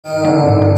Hare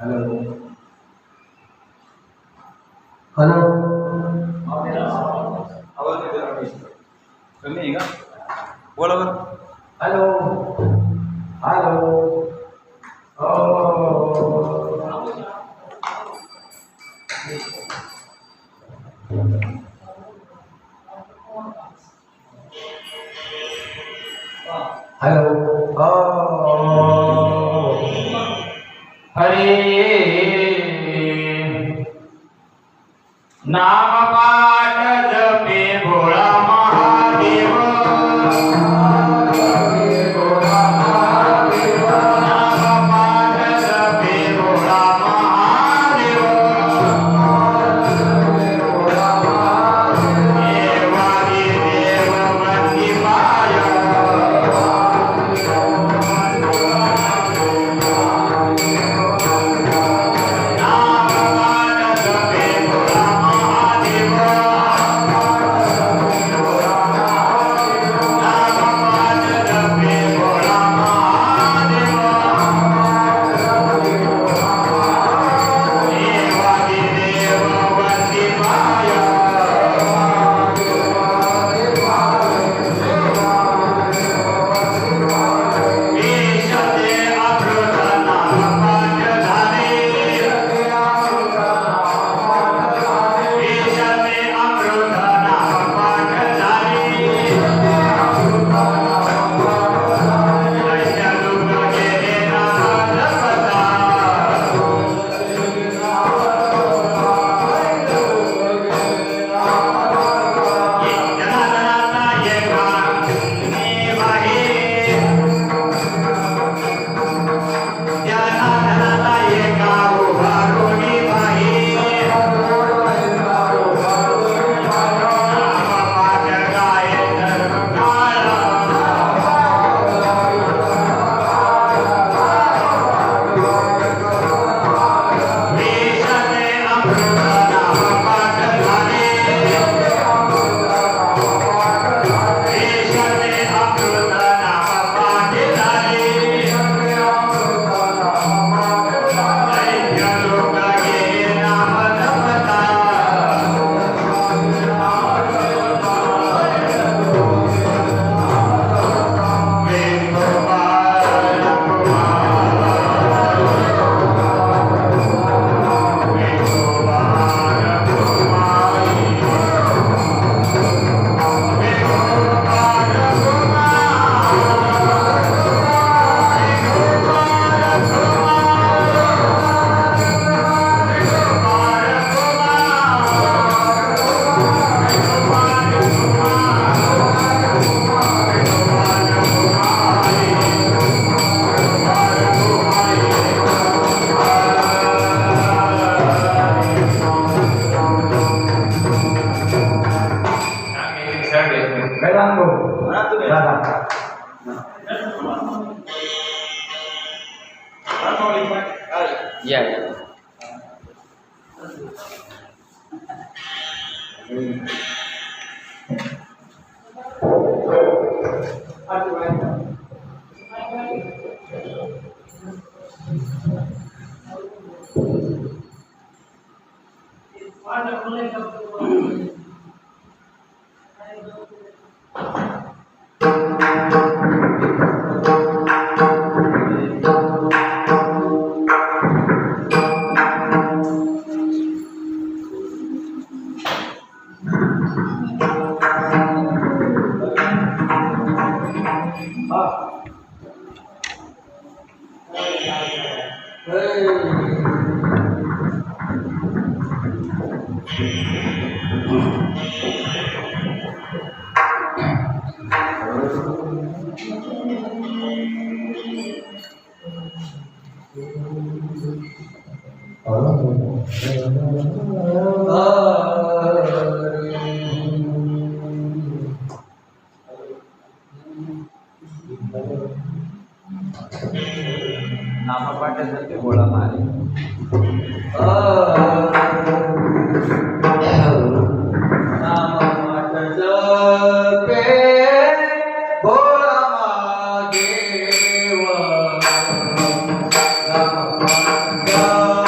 hello hello आवाज कमी आहे का? बोला बरं. हॅलो हॅलो हॅलो हरे नाम पाठ जपे भोळा महादेव नाम पाठ जपे भोळा महादेव देवादी देव वंदी पाय या नामपाठासाठी गोळा मारे नामपाठ जपे भोळा महादेव नामपाठ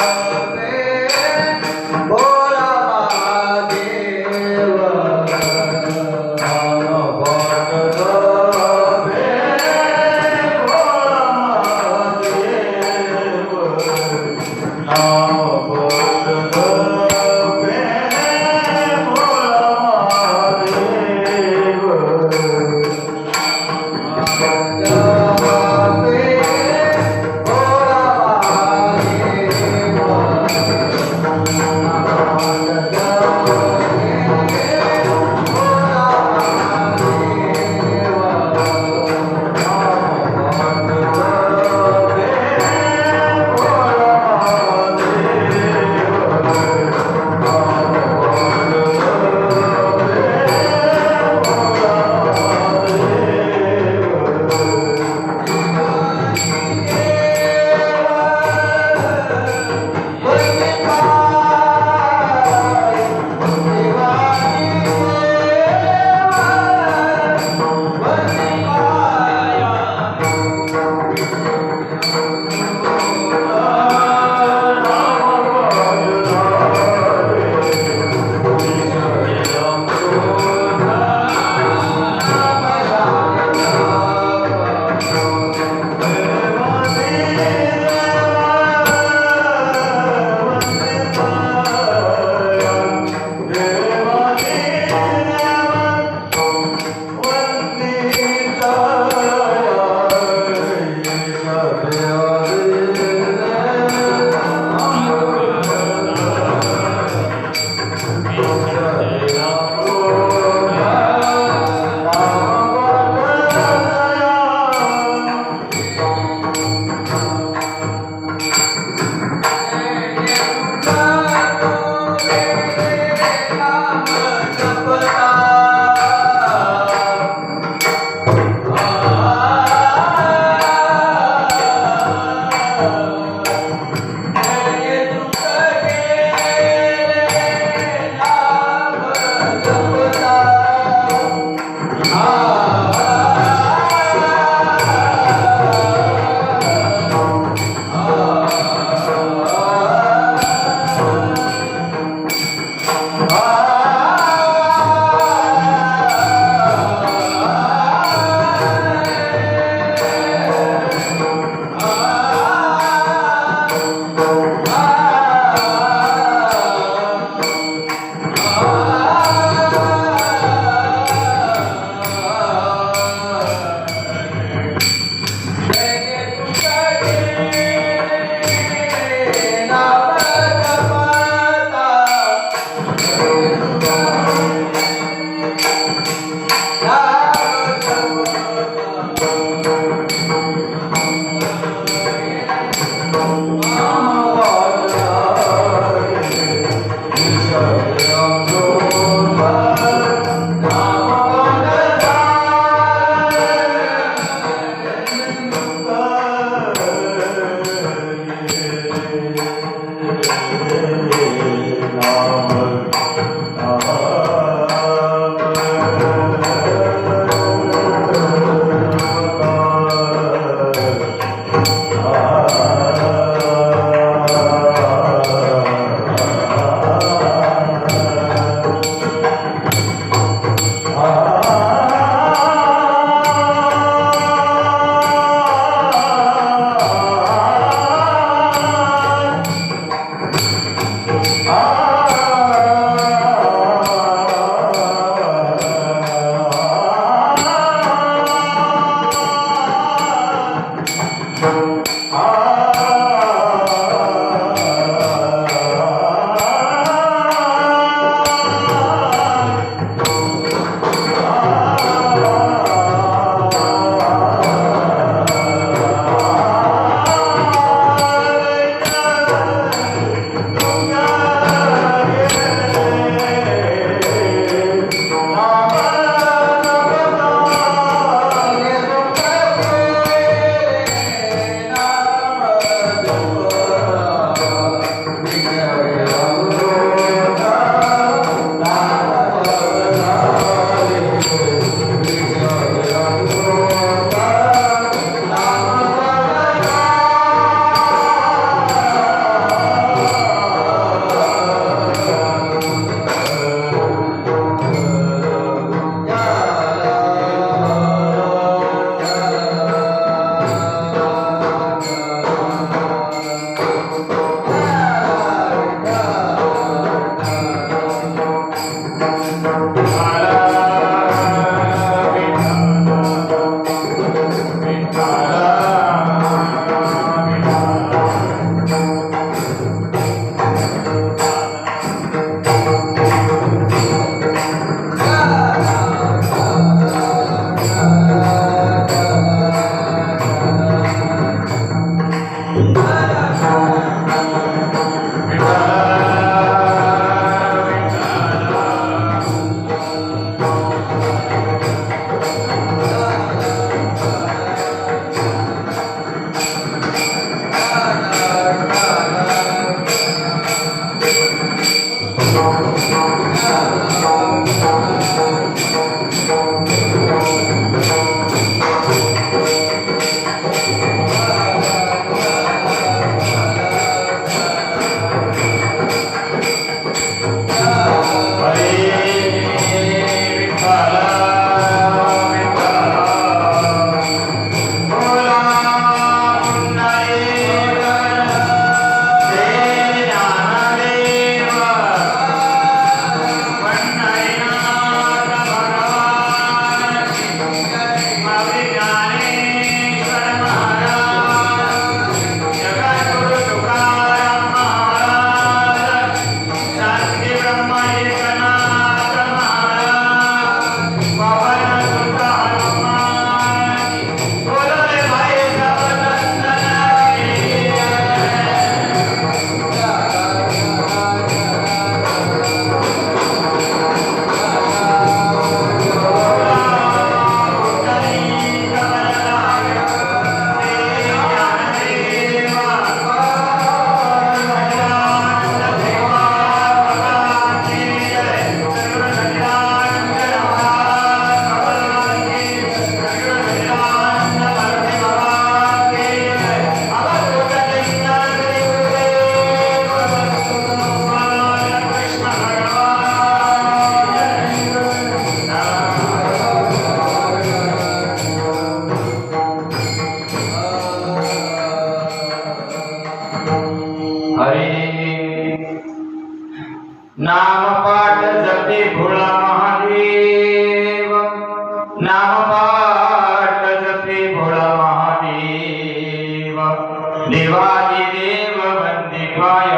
देवादिदेव वंदिकाय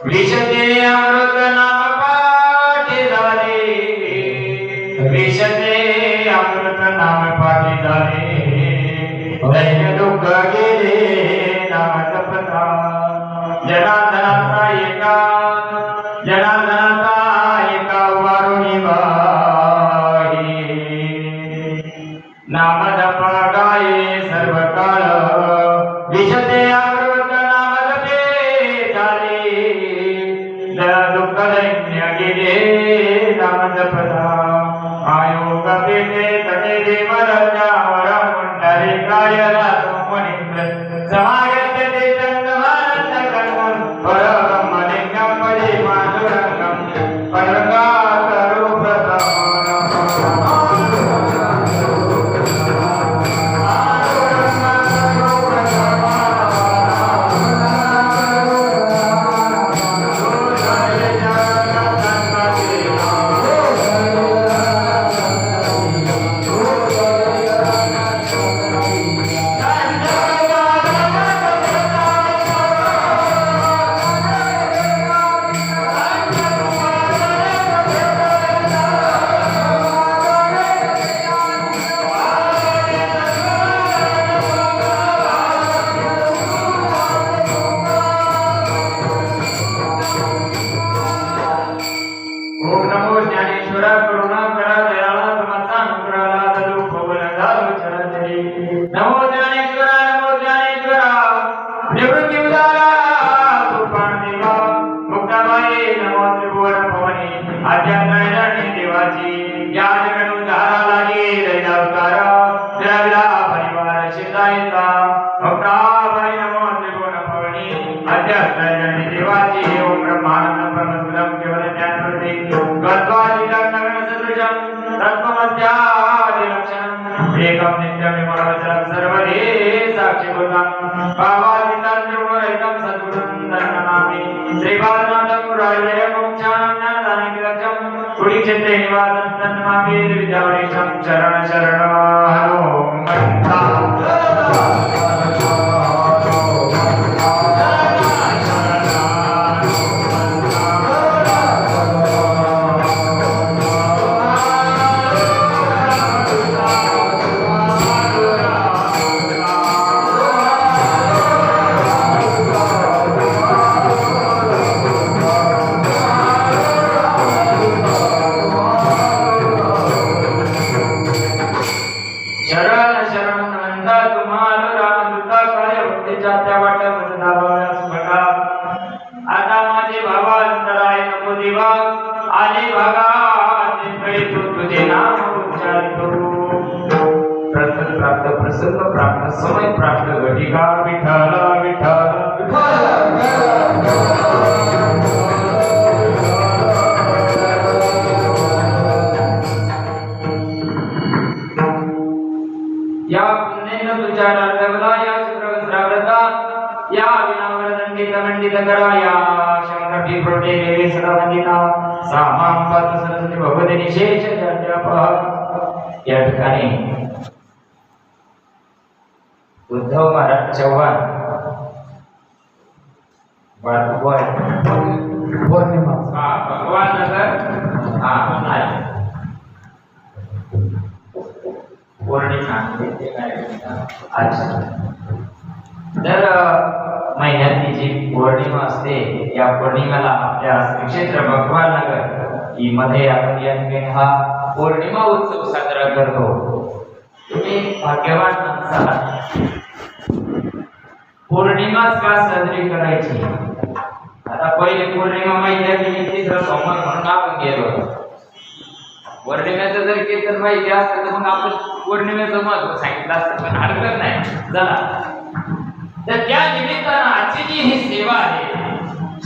विशते अमृत नाम पाठीदारे विशते अमृत नाम पाठीदारे दैन्य दुःख गेले ना त्रिमूर्ती उदारा तुफान देवा मुक्ताबाई नमो त्रिभुवन भवानी आद्यात्मैराणी देवाची या जगन उद्धारा लागे दैना अवतार विला परिवार शितायता मुक्ताबाई नमो त्रिभुवन भवानी आद्यात्मैराणी देवाची ओम ब्रह्मानंद परमसुदं केवल ज्ञानप्रति गत्वादिदं नगन सदृशं तत्त्वमस्यादि लक्षणम् एकं नित्यमिमवचनं सर्वधि साक्षीभूतं भावादितं त्रिगुणरहितं सद्गुरुं नमामि श्रीपादनाथं गुराय मोक्षानं ज्ञानदानविदग्धं कुडिक्षेत्रे निवासं नमामि विद्यावरिष्ठं शरण शरण हरो मन्ता प्रसन्न प्राप्त समय प्राप्त घटिका विठ्ठल विठ्ठल या पुण्येन तुझ्या राजगला या शुक्रवस्त्राव्रता या विनावरदंडित मंडित करा या शंकटी प्रोटे देवी सदावंदिता सामां पातु सरस्वती भगवती निशेष जप या ठिकाणी उद्धव महाराज चव्हाण पौर्णिमा भगवान नगर पौर्णिमा अच्छा दर महिन्यातली जी पौर्णिमा असते या पौर्णिमेला आपल्या श्रीक्षेत्र भगवान नगर ही मध्ये आपण या ठिकाणी हा पौर्णिमा उत्सव साजरा करतो तुम्ही भाग्यवान माणसाला पौर्णिमाच का साजरी करायची आता पहिले पौर्णिमा माहिती आहे की तिसरा सोमवार म्हणून आपण गेलो पौर्णिमेचं जर कीर्तन माहिती असतं तर मग आपण पौर्णिमेचं महत्व सांगितलं असतं पण हरकत नाही चला तर त्या निमित्तानं आजची जी ही सेवा आहे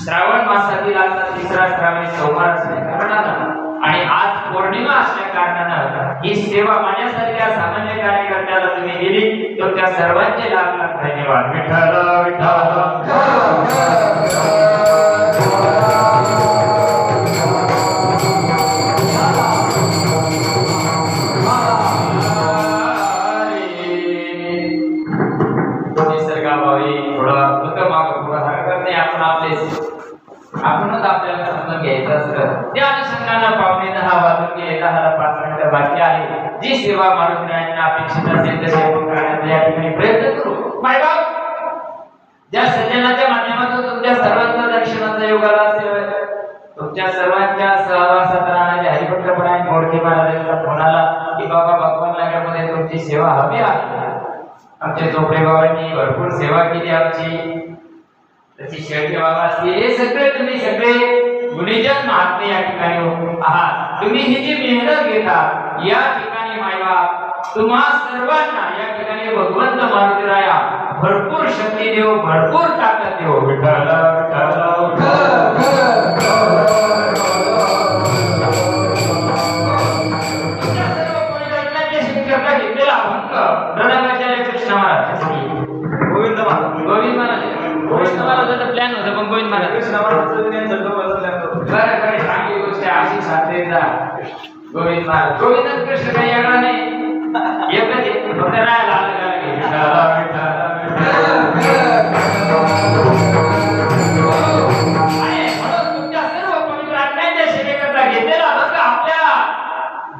श्रावण मासातील आता तिसरा श्रावणी सोमवार असल्या कारणानं आणि आज पौर्णिमा असल्या कारणानं ही सेवा माझ्यासारख्या सामान्य कार्यकर्त्याला तुम्ही दिली तर त्या सर्वांचे लाख लाख धन्यवाद विठ्ठल विठ्ठल आपणच आपल्याला समजून घ्यायचं असतं त्या अनुषंगानं पावणे 10 वाजून गेले 10:05 मिनिटं बाकी आहे जी सेवा मारुतीरायांना अपेक्षित असेल ते सेवा करण्याचा या ठिकाणी प्रयत्न करू मायबाप ज्या सज्जनाच्या माध्यमातून तुमच्या सर्वांचा दर्शनाचा योग आला असेल तुमच्या सर्वांच्या सहवासात राहणारे हरिभक्तपरायण मोडके महाराजांचा फोन आला की बाबा भगवान नगरमध्ये तुमची सेवा हवी आहे आमचे चोपडे बाबांनी भरपूर सेवा केली आमची तशी शेळके बाबा असतील हे सगळे तुम्ही सगळे गुणीजन महात्मे या ठिकाणी आहात तुम्ही ही जी मेहनत घेता या ठिकाणी मायबाप तुम्हा सर्वांना या ठिकाणी भगवंत मारुतीराया भरपूर शक्ती देव भरपूर ताकद देव विठ्ठल घेतलेला अभंग रणाचार्य कृष्ण महाराज गोविंद महाराज गोविंद महाराजांचा प्लॅन होता पण गोविंद महाराज कृष्ण महाराज चांगली गोष्ट अशी साधेचा गोविंद महाराज गोविंद कृष्ण काही येणार नाही एकच फक्त राहायला तुमच्या सर्व पवित्र आज्ञांच्या सेवेकरता घेतलेला अभंग आपल्या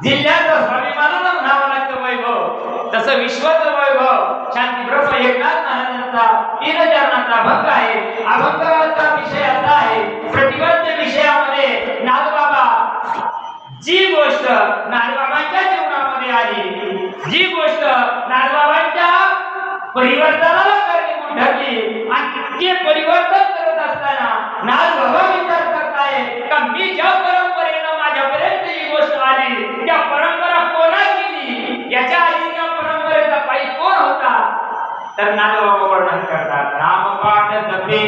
जिल्ह्याचं स्वाभिमानानं नाव लागतं वैभव तसं विश्वाचं वैभव शांती ब्रह्म एकनाथ महाराजांचा तीन चरणाचा अभंग आहे अभंगाचा विषय असा आहे प्रतिबंध विषयामध्ये नागबाबा जी गोष्ट नागबाबांच्या जीवनामध्ये आली जी गोष्ट नागबाबांच्या परिवर्तनाला कारणीभूत ठरली आणि ते परिवर्तन करत असताना नाथ बाबा विचार करताय का मी ज्या परंपरेनं माझ्यापर्यंत ही गोष्ट आली त्या परंपरा कोणा केली, याच्या आधी त्या परंपरेचा पायी कोण होता? तर नाथ बाबा वर्णन करतात, नामपाठ जपे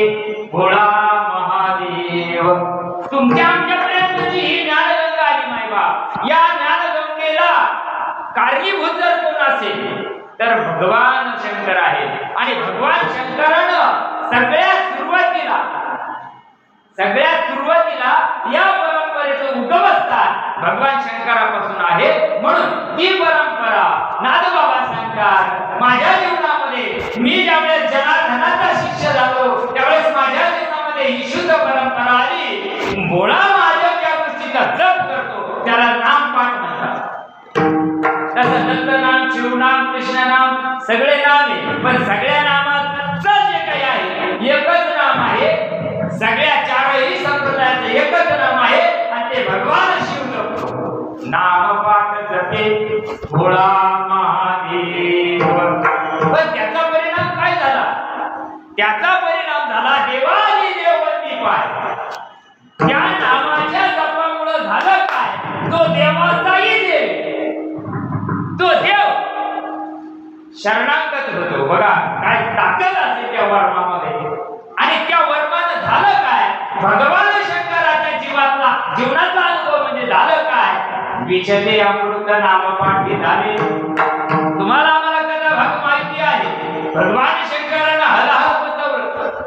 भोळा महादेव. तुमच्या आमच्यापर्यंतची ही ज्ञानगंगा आली मायबा. या ज्ञानगंगेला कारणीभूत जर कोण असेल तर भगवान शंकर आहे. आणि भगवान शंकरानं सगळ्यात सुरुवातीला या परंपरेचं उगमस्थान भगवान शंकरापासून आहे. म्हणून ही परंपरा नाथबाबा सांगतात, माझ्या जीवनामध्ये मी ज्यावेळेस जनार्दनाचा शिष्य झालो त्यावेळेस माझ्या जीवनामध्ये ही शुद्ध परंपरा आली. भोळा महादेव ज्या गोष्टीचा जप करतो त्याला नामपाठ म्हणतात. तसं दत्तनाम, शिवनाम, कृष्णनाम सगळे नाम आहे, पण सगळ्या नामाचं जे काही आहे एकच नाम आहे. सगळ्या चारही संप्रदायाचं एकच नाम आहे आणि ते भगवान शिव जपतो. नामपाठ जपे भोळा महादेव. पण त्याचा परिणाम काय झाला? त्याचा परिणाम झाला देवानी देववंती पाय. त्या नामाच्या जपामुळे झालं काय? तो देवाचाही देव, तो देव शरणागत होतो. बघा काय ताकद असते त्या वर्मामध्ये. आणि त्या वर्मानं झालं काय? भगवान शंकराच्या जीवनातला अनुभव म्हणजे झालं काय? विचते अमृत नामपाठी झाले. तुम्हाला आम्हाला कथा भाग माहिती आहे. भगवान शंकरानं हलाहल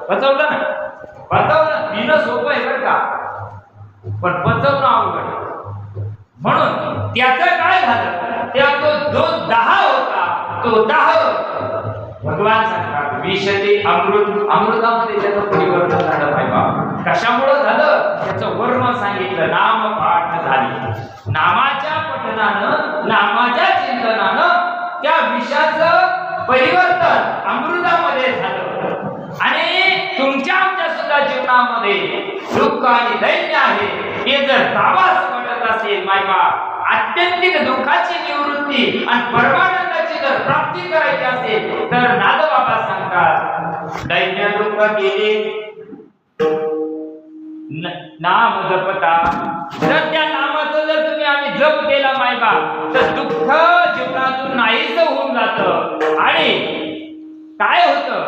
पचवलं ना, पचवलं पिणं सोपं आहे बरं का, पण पचवणं अवघड. म्हणून त्याचं काय झालं? त्याचा जो दाह होता तो दाह भगवान सांगतात विषते अमृत. अमृतामध्ये त्याचं परिवर्तन झालं पाहिजे. कशामुळे झालं? त्याचं वर्म सांगितलं. नामपाठ झाली. नामाच्या पठनानं, नामाच्या चिंतनानं त्या विषाचं परिवर्तन अमृतामध्ये झालं. आणि तुमच्या आमच्या सुद्धा जीवनामध्ये दुःख आणि दैन्य आहे हे जर दावास वाटत असेल मायबा, आत्यंतिक दुःखाची निवृत्ती आणि परमानंदाची जर प्राप्ती करायची असेल तर नाथबाबा सांगतात, दैन्य दुःख गेले नाम जपता. जर त्या नामाचं जर तुम्ही आम्ही जप केला मायबा तर दुःख जीवनातून नाहीच होऊन जातं. आणि काय होतं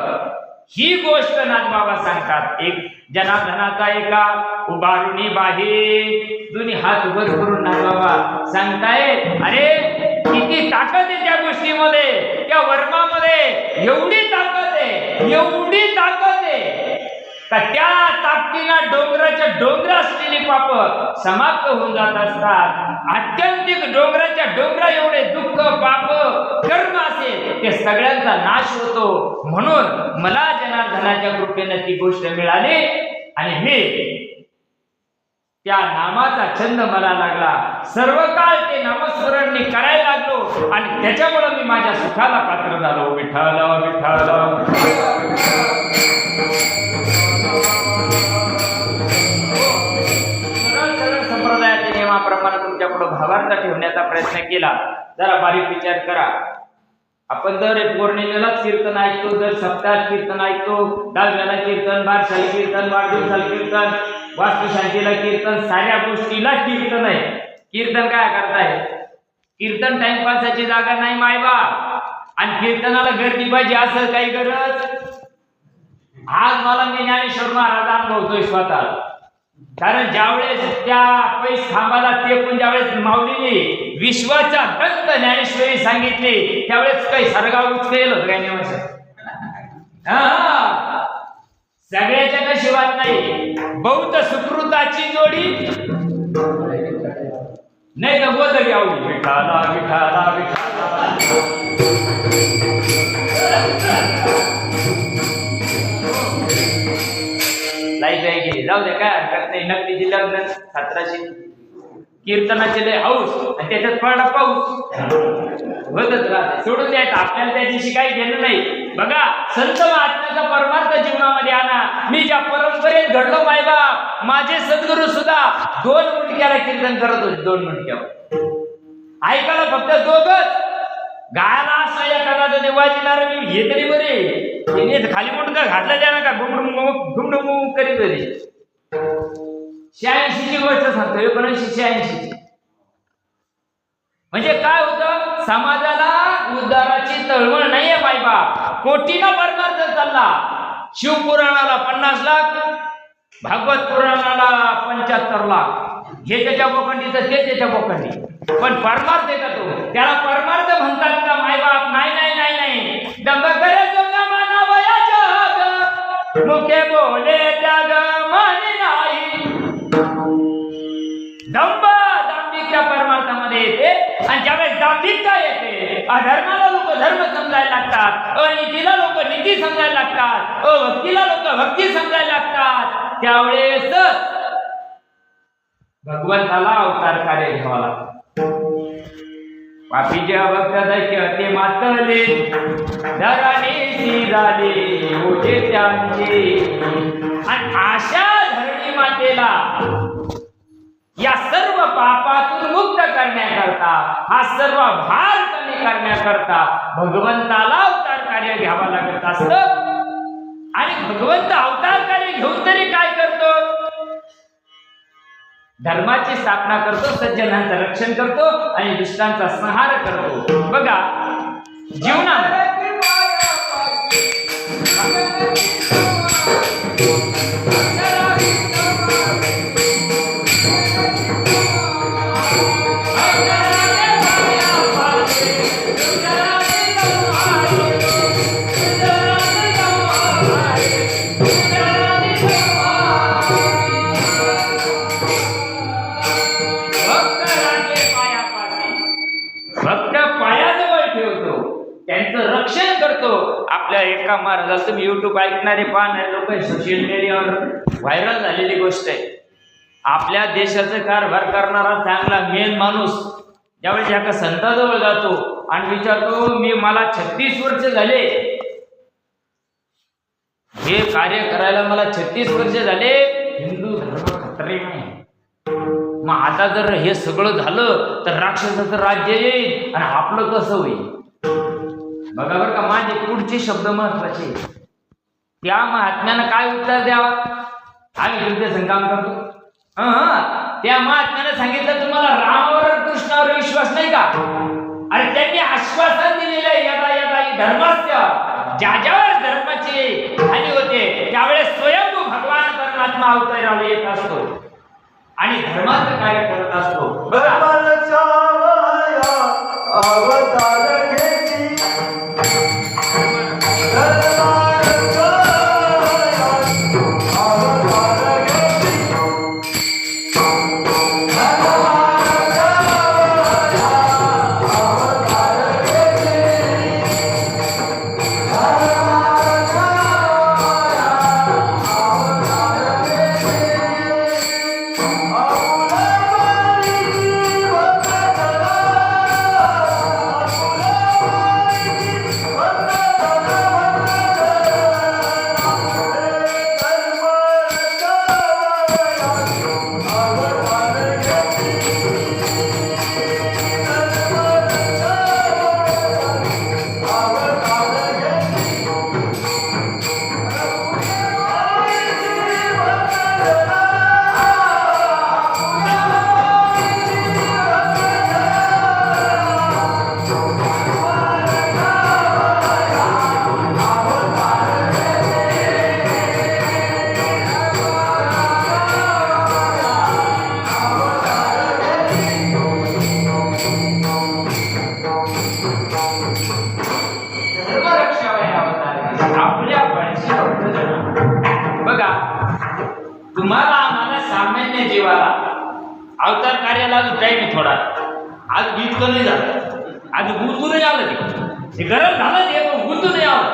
ही गोष्ट नाथबाबा सांगतात. एक जनार्दनाचा एका उभारुनी बाहे दोन्ही हात उभं करून नाथबाबा सांगताय, अरे किती ताकद आहे त्या गोष्टीमध्ये, त्या वर्मामध्ये एवढी ताकद आहे, एवढी ताकद आहे का त्या ताकदीनं डोंगराच्या डोंगर असलेली पाप समाप्त होऊन जात असतात. आत्यंतिक डोंगराच्या डोंगरा एवढे दुःख पाप कर्म असेल ते सगळ्यांचा नाश होतो. म्हणून मला जनार्दनाच्या कृपेने ती गोष्ट मिळाली आणि मी त्या नामाचा छंद मला लागला. सर्व काळ ते नामस्मरण मी करायला लागलो आणि त्याच्यामुळे मी माझ्या सुखाला पात्र झालो. विठ्ठल विठ्ठल. सरळ संप्रदायाच्या नियमाप्रमाणे तुमच्या पुढे भावार्थ ठेवण्याचा प्रयत्न केला. जरा बारीक विचार करा. आपण दर पौर्णिमेला कीर्तन ऐकतो, दर सप्ताहात कीर्तन ऐकतो, 10व्याला कीर्तन, 12शाला कीर्तन, वाढदिवसाला कीर्तन, वास्तुशांतीला कीर्तन, साऱ्या गोष्टीला कीर्तन आहे. कीर्तन काय करताय? कीर्तन टाइमपासाची जागा नाही मायबा. आणि कीर्तनाला गर्दी पाहिजे असं काही गरज. आज मला मी ज्ञानेश्वर महाराज अनुभवतोय स्वतः. कारण ज्यावेळेस त्या पैस खांबाला टेकून ज्यावेळेस माऊलीने विश्वाच्या दंत ज्ञानेश्वरी सांगितली त्यावेळेस काही सरगाव उचलेल होत काय नाही. सगळ्याच्या नशिबात नाही. बौद्ध सुकृताची जोडी नाही तर गोदरी आवडी. विठाला विठाला विठाला. लाईट आहे गेली जाऊ दे काय हरकत नाही. नकलीची लग्न 1700 कीर्तनाचे लय हौस आणि त्याच्यात पडला पाऊस होतच राहते. सोडून द्यायचं आपल्याला त्याच्याशी काही घेणं नाही. बघा संत महात्म्याचा परमार्थ जीवनामध्ये आणा. मी ज्या परंपरेत घडलो मायबा, माझे सद्गुरू सुद्धा 2 मुंडक्याला कीर्तन करत होते. 2 मुंडक्यावर ऐकायला फक्त दोघच. गायला असं एखादा देवाची नारळ हे तरी बरे खाली मुंडका घातला द्या ना का गुंड गुणमुख करीत होते. 86ची गोष्ट सांगतो, 1986. म्हणजे काय होतं, समाजाला उद्धाराची तळमळ नाहीये बाईबाप. कोटीनं परमार्थ चालला. शिवपुराणाला 50 लाख, भागवत पुराणाला 75 लाख. हे त्याच्या बोखंडी तर ते त्याच्या बोखंडी, पण परमार्थ आहे का तो? त्याला परमार्थ म्हणतात का मायबाप? नाही नाही नाही नाही. दंभ करे जंगा मानावया जग, मुखे बोले त्याग माने नाही. दंभ दांभिकता परमार्थामध्ये येते, आणि ज्यावेळेस दांभिकता येते, अधर्माला लोक धर्म समजायला लागतात, अनीतीला लोक नीती समजायला लागतात, अभक्तीला लोक भक्ती समजायला लागतात, त्यावेळेस भगवंताला अवतार कार्य घ्यावा लागतं. पापीचे अभक्त ते मातले धरणी झाले ओझे त्यांचे, आणि अशा धरणी मातेला या सर्व पापातून मुक्त करण्याकरता, हा सर्व भार कमी करण्याकरता भगवंताला अवतार कार्य घ्यावा लागत असतं. आणि भगवंत अवतार कार्य घेऊन तरी काय करतो? धर्माची स्थापना करतो, सज्जनांचं रक्षण करतो आणि दुष्टांचा संहार करतो. बघा जीवनात आपल्या एका महाराजाला, तुम्ही युट्यूब ऐकणारे पाहणारे लोक, सोशल मीडियावर व्हायरल झालेली गोष्ट आहे. आपल्या देशाचं कारभार करणारा चांगला मेन माणूस ज्यावेळेस एका संताजवळ जातो आणि विचारतो, मला 36 वर्ष झाले, हे कार्य करायला मला 36 वर्ष झाले, हिंदू धर्म खतरे नाही. मग आता जर हे सगळं झालं तर राक्षसाचं राज्य येईल आणि आपलं कसं होईल? बघा बरं का, माझे पुढचे शब्द महत्वाचे. त्या महात्म्यानं काय उत्तर द्यावा? आम्ही युद्ध संग्राम करतो. त्या महात्म्यानं सांगितलं, तुम्हाला रामावर कृष्णावर विश्वास नाही का? अरे त्यांनी आश्वासन दिलेलं यदा यदा धर्मास्य, ज्या ज्यावेळेस धर्माची हानी होते त्यावेळेस स्वयंभू भगवान परमात्मा अवताराला येत असतो आणि धर्माचं कार्य करत असतो. बघा तुम्हाला आम्हाला सामान्य जीवाला अवतार कार्याला टाइम आहे थोडा. आज इतकं नाही झालं, आज गुंतून नाही आलं, ते गरम झालं, ते गुंतून नाही आलं.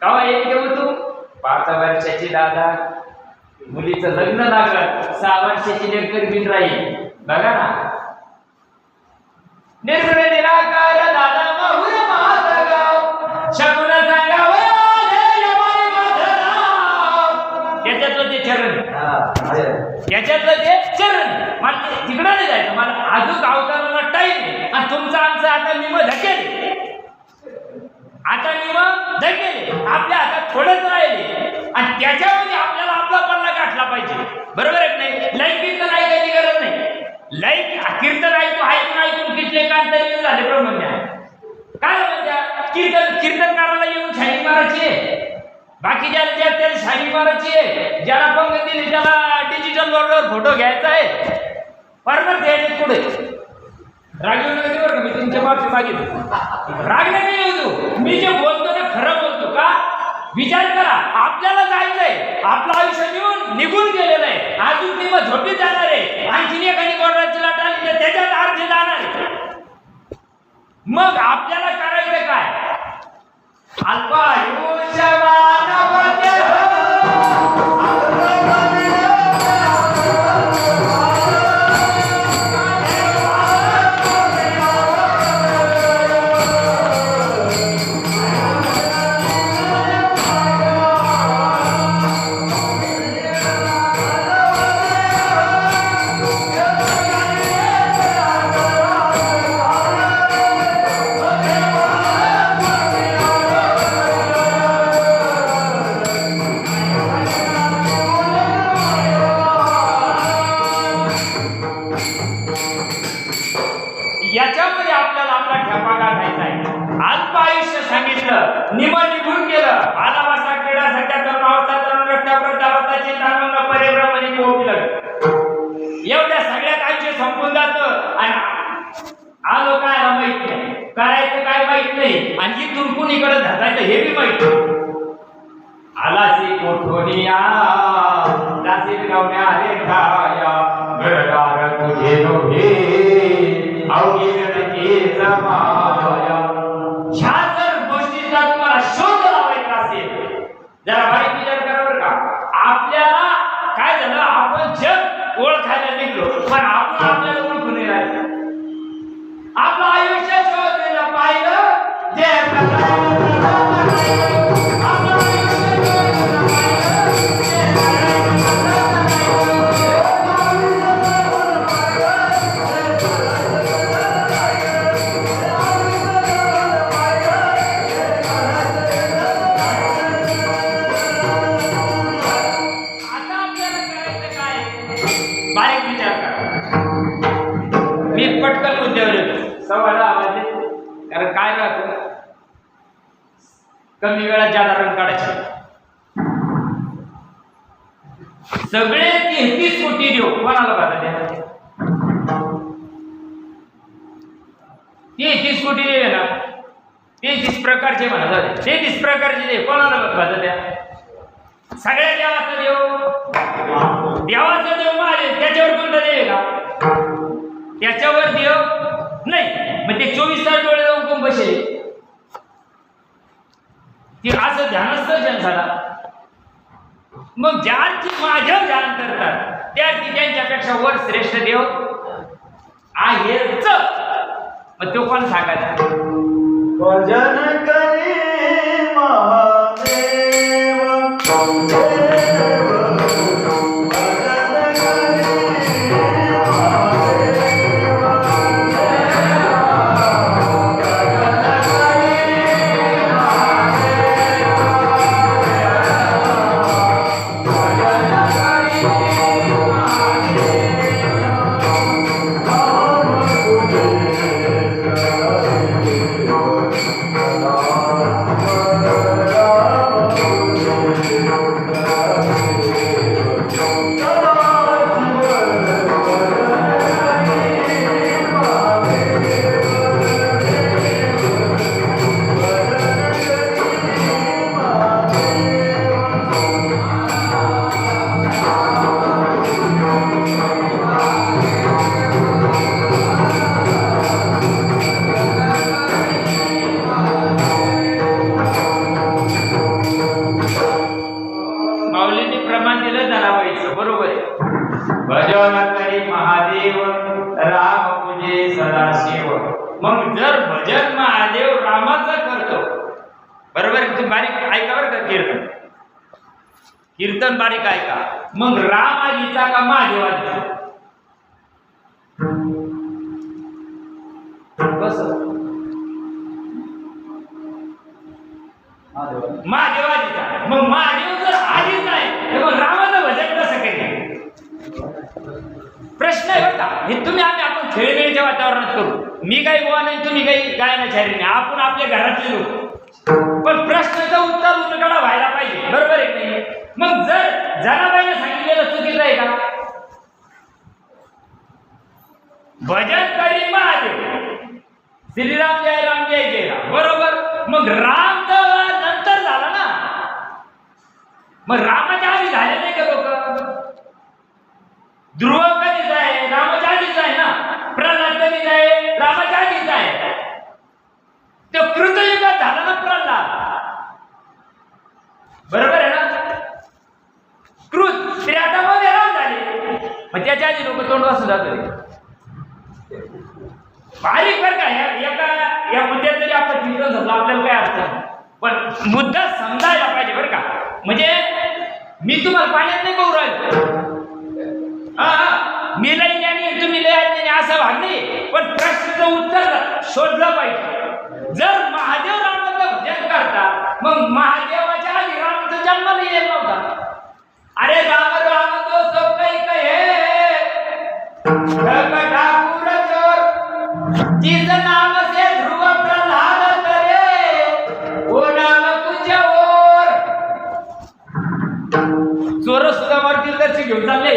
केव्हा येते तू? 5 वर्षाची दादा मुलीचं लग्न लागलं, 6 वर्षाची लेकर बिन राहील. बघा ना, निर्गुण निराकार दादा माहुर महागाव शकुन सांगाव त्याच्यातलं ते चरण, त्याच्यातलं ते चरण. मला तिकडं नाही जायचं, मला अजून अवताराला टाईम आहे. आणि तुमचं आमचं आता निम धकेल, आता निम धकेल, आपल्या हातात थोडंच राहिले. आणि लय कीर्तन ऐकून कितले कांतरी झाले ब्रह्मज्ञान. काय म्हणत्या कीर्तनकाराला येऊन शाही मारायची, बाकीच्या त्याला शाही मारायची, ज्याला पंगत दिली त्याला डिजिटल बोर्डवर फोटो घ्यायचा आहे. परमत द्यायचे पुढे राग येऊ नका बरं का, मी तुमच्या मागची मागितली राग नाही येऊ. मी जे बोलतो ते खरं बोलतो का? विचार करा, आपल्याला जायचंय, आपलं आयुष्य निघून गेलेलं आहे, अजून ती मग झोपीत जाणार आहे, आणखीन एखादी कोर्टाची लाट आली तर त्याच्यात अर्धे जाणार आहे. मग आपल्याला करायचं काय? याच्यामध्ये आपल्याला आपला ठेपा गाठायचा आहे. अल्प आयुष्य सांगितलं, निघून गेलं. आलावासा क्रीडा सध्या तरुणावस्था तरुण वृद्धावस्था चिंतामग्न परिभ्रमणी पोहोचलं. एवढ्या सगळ्यात आयुष्य संपून जातं आणि आलो काय माहित नाही, करायचं काय माहित नाही, आणि इथून कुणीकडे धरायचं हे बी माहित नाही. आलासी कोठोनिया जासील गावण्या रेखाया घरदार तुझे नव्हे ह्या जर गोष्टीचा तुम्हाला शोध लावायचा असेल, जरा बारीक विचार करा बरं का. आपल्याला काय झालं, आपण जग ओळखायला निघलो, पण आपण आपल्याला ओळखून नाही राहिलो. आपलं आयुष्य शोधलेलं पाहिलं जे पटकन मुद्द्यावर येतो. सवाला आवाज कारण काय राहतं, कमी वेळात जादा रंग काढायचे. सगळे 33 कोटी देऊ कोणाला बघा द्या, 33 कोटी देवे ना, 33 प्रकारचे म्हणा जाते, 33 प्रकारचे देव कोणाला बघा द्या. सगळ्या देवाचा देव महादेव, त्याच्यावर कोणता देव का? त्याच्यावर देव नाही. मग ते 24 तास डोळे जाऊन कोण बसेल? ते असं ध्यानस्थ जन झाला. मग ज्यांची माझ्या ध्यान करतात त्या त्यांच्यापेक्षा वर श्रेष्ठ देव आहेच. मग तो कोण सांगायचा? भजन करी महादेव मग जर भजन महादेव रामाचं करतो, बरोबर तुम्ही बारीक ऐका बरं का, कीर्तन बारीक ऐका. मग राम आधीचा का महादेव आधीचा? बस महादेव आधीचा. मग महादेव जर आधीच आहे तर मग रामाचं भजन कसं केलं? प्रश्न आहे बघा, हे तुम्ही मी काही बोला नाही, तुम्ही काही गायनाचारी नाही, आपण आपल्या घरातले लोक. पण प्रश्नाचं उत्तर उलगडा व्हायला पाहिजे, बरोबर आहे की नाही? मग जर जनाबाईने सांगितलेलं चुकीचं आहे का? भजन करी महादेव, श्रीराम जय राम जय जय राम, बरोबर. मग राम तर नंतर झाला ना, मग रामाच्या आधी झाले नाही का लोक? ध्रुव कधीच आहे? रामाच्या आधीच आहे ना. प्रल्हाद कधीच आहे? रामाच्या आधीच आहे. तो कृतयुगात झाला ना प्रल्हाद, बरोबर आहे ना. कृत त्रेतामध्ये राम झाले, मग त्याच्या आधी लोक तोंड वाचून जात. बारीक बरं का, या मुद्द्यात जरी आपण चिंतन झालं आपल्याला काय अडचण, पण मुद्दा समजायला पाहिजे बरं का. म्हणजे मी तुम्हाला पाण्यात नाही करू राहिलो, मी लई ज्ञानी तुम्ही लई अज्ञानी असं भाग नाही, पण प्रश्नाचं उत्तर शोधलं पाहिजे. जर महादेव रामाचं भजन करतात, मग महादेवाच्या आधी रामाचा जन्म येत नव्हता. अरे राम राम तो सब काही कहे ठाकुर जिस नाम से ध्रुव प्रल्हाद करे वो नाम कुछ और. चोर सुद्धा वरती दर्शी घेऊन चालले.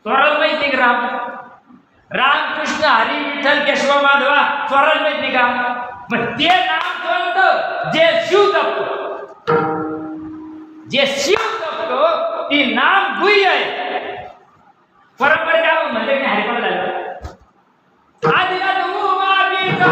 चोराला माहिती का राम कृष्ण हरी विठ्ठल केशव माधवा, चोराला माहिती का? मग ते नाम कोणतं? जे शिव जपतो, जे शिव जपतो ती नाम गुह्य आहे. परंपरे काय म्हणजे की हरिपाठ झालं. आदिनाथ उमावीचा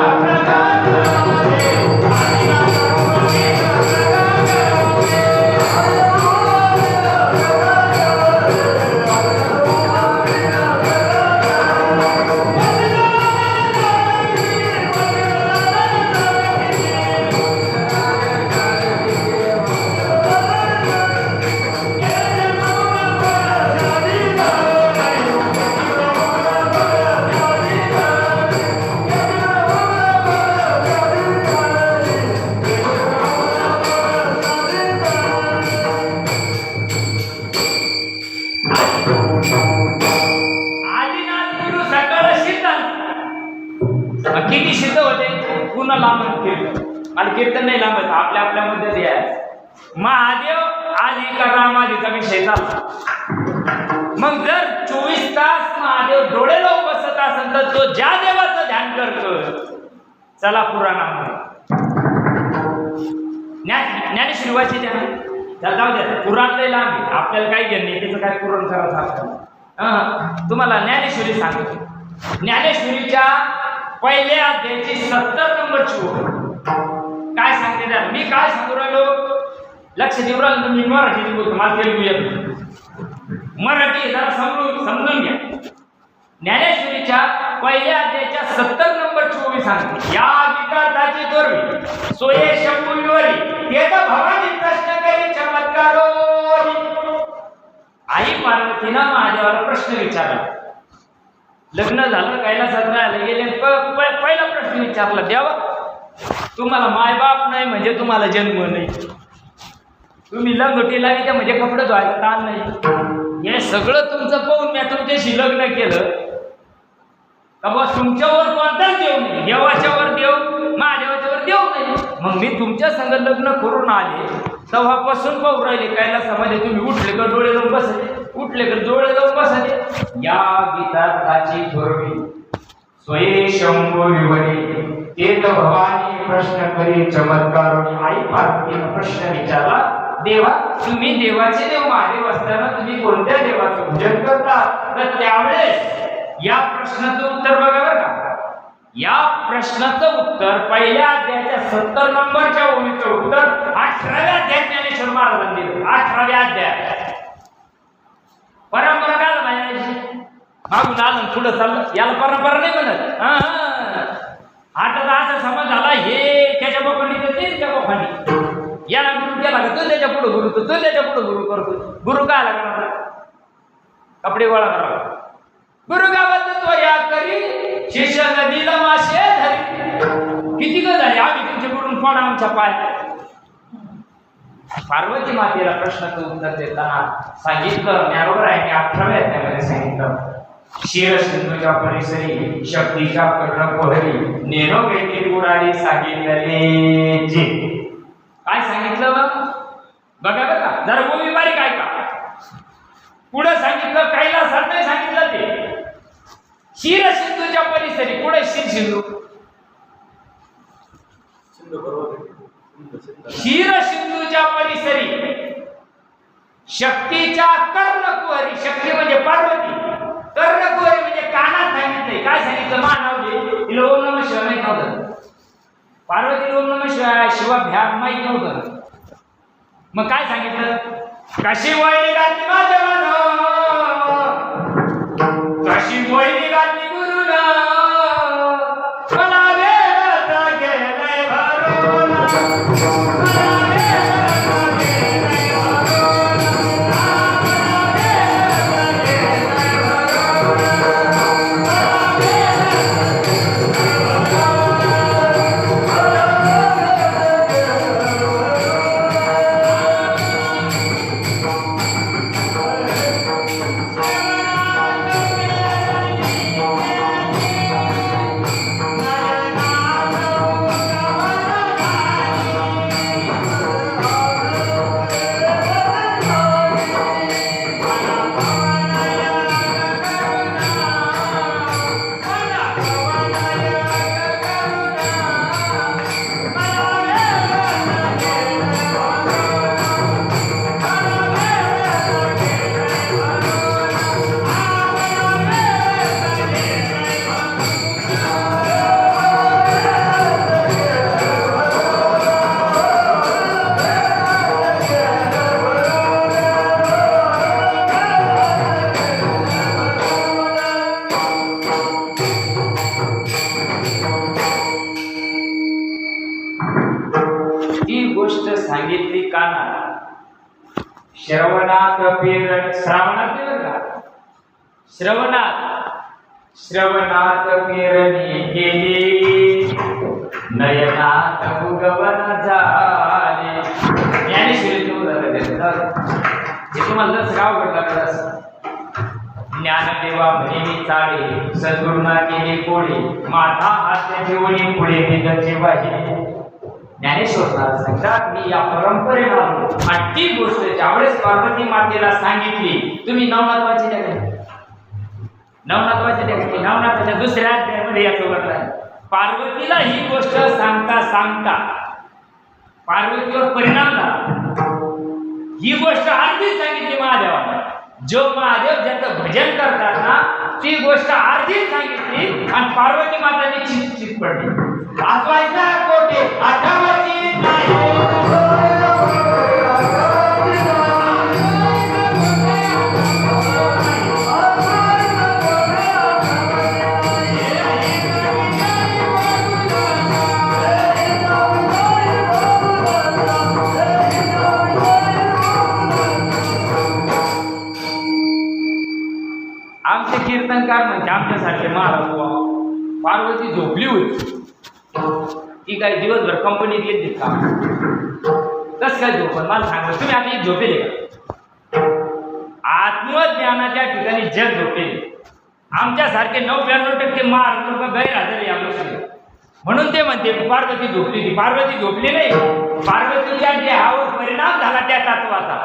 किती सिद्ध होते पुन्हा लांबत कीर्तन आणि कीर्तन नाही लांबत आपल्या आपल्यामध्ये ते आहे. महादेव आधी का रामाधीचा विषय चालला. मग जर 24 तास महादेव डोळे लावून बसत असेल तर तो ज्या देवाचं ध्यान करतो, चला पुराणामध्ये ज्ञानेश्वरी ध्यान त्याला जाऊ द्या. पुराण लय लांब आहे, आपल्याला काय घेणं नाही, त्याचं काय पुराण करायचं. तुम्हाला ज्ञानेश्वरी सांगतो. ज्ञानेश्वरीच्या पहिल्या अध्यायाची 70 नंबरची ओळ काय सांगते त्या, मी काय सांगू राहिलो लक्ष देऊ राहिलो. मी मराठी बोलतो, मला तेलुगू येत मराठी जरा समजून घ्या. ज्ञानेश्वरीच्या पहिल्या अध्यायाच्या 70 नंबरची ओळ सांगते. या विकाराची दोरवी सोये शंभुवरी तेथ भवानी प्रश्न करी चमत्कारो. आई पार्वतीनं महादेवाला प्रश्न विचारला. लग्न झालं, कैलासात राहायला गेले, पहिला प्रश्न विचारला, देवा तुम्हाला मायबाप नाही म्हणजे तुम्हाला जन्म नाही, तुम्ही लंगोटी लावी म्हणजे कपडे धुवायला ताण नाही, हे सगळं तुमचं पाहून मी तुमच्याशी लग्न केलं का बस तुमच्यावर कोणताच देव नाही, देवाच्या वर देव महादेवाच्या वर देव नाही. मग मी तुमच्या संग लग्न करून आले तेव्हापासून पाहू राहिले कैलासामध्ये तुम्ही उठले का डोळे लावून बसले, उठले का डोळे लावून बसले. या गीताची थोरवी स्वये शंभू विवरी तेथ भवानी प्रश्न करी चमत्कार. आई पार्वतीने प्रश्न विचारला, देवा तुम्ही देवाचे देव महादेव असताना तुम्ही कोणत्या देवाचं पूजन करता? तर त्यावेळेस या प्रश्नाचं उत्तर बघा बरं का. या प्रश्नाचं उत्तर पहिल्या अध्यायाच्या 70 नंबरच्या ओळीचं उत्तर 18व्या अध्यायात ज्ञानेश्वर महाराजांनी दिलं. 18व्या अध्यायात परंपरा काय म्हणायची, मागून आलं पुढं चाललं, याला परंपरा नाही म्हणत. आता असा समज झाला हे त्याच्या बोखांडी तर ते त्या बोखांडी, याला गुरु केला का तो त्याच्या पुढे गुरु, तो त्याच्या पुढे गुरु करतो. गुरु काय लागणार? कपडे गोळा करावा. गुरु गावात तो या करी शिष्य नदीला मासे धरी. किती ग झाले आम्ही तुमच्याकडून फोडा आमच्या पाय. पार्वती मातेला प्रश्नाचं उत्तर देताना सांगितलं, बरोबर आहे, मी 18व्या अध्यायामध्ये सांगितलं शिरसिंधूच्या परिसरी शक्तीच्या कर्णकोहरी नेनो भेटी पुरारी सांगितले जे काय सांगितलं बघा बघा जरा भूमी बारीक ऐका. पुढे सांगितलं कैलासात नाही सांगितलं ते शिरसिंधूच्या परिसरी. पुढे शिरसिंधू शिरसिंधूच्या परिसरी शक्तीच्या कर्णकुहरी. शक्ती म्हणजे पार्वती, कर्णकुहरी म्हणजे कानात सांगितलंय. काय सांगितलं मानव तिला ओम नमः शिवाय माहित नव्हतं. पार्वतीला ओम नमः शिवाय शिवाभ्याम माहित नव्हतं. मग काय सांगितलं कशी वैरी घातली माझ्या कशी वैरी घातली गुरुना मला वेळाचा गेलाय भरून सांगितली काना श्रवणात पेरण श्रावणात श्रवणात पेरणी गेली नयनात भुगवन झाले. हे तुम्हाला जर गाव घडला ज्ञानदेवा म्हणे चाळे सद्गुरुना केले कोळे माथा हात ठेवणी पुढे निघचे वाहिले. ज्ञानेश्वर महाराज सांगतात मी या परंपरेला आणि ती गोष्ट ज्यावेळेस पार्वती मातेला सांगितली. तुम्ही नवनाथ नवनाथाच्या दुसऱ्या अध्यायामध्ये याचं वर्णन आहे. पार्वतीला ही गोष्ट सांगता सांगता पार्वतीवर परिणाम झाला. ही गोष्ट अर्धीच सांगितली महादेवाने. जो महादेव ज्याचं भजन करतात ना ती गोष्ट अर्धीच सांगितली आणि पार्वती माताने चित पडली. आठवायचा कोटे आठवती नाही. आमचे कीर्तनकार म्हणजे आमच्यासारखे महाराज पार्वती झोपली होती. ती काही दिवसभर कंपनीत गेली का कसं काय झोपण मला सांगा तुम्ही. आता ही झोपेले का आत्मज्ञानाच्या ठिकाणी जग झोपेले. आमच्यासारखे 99% महाराज लोक गैरहजर यामध्ये. म्हणून ते म्हणते पार्वती झोपली. ती पार्वती झोपली नाही. पार्वतीच्या देहावर परिणाम झाला त्या तत्वाचा.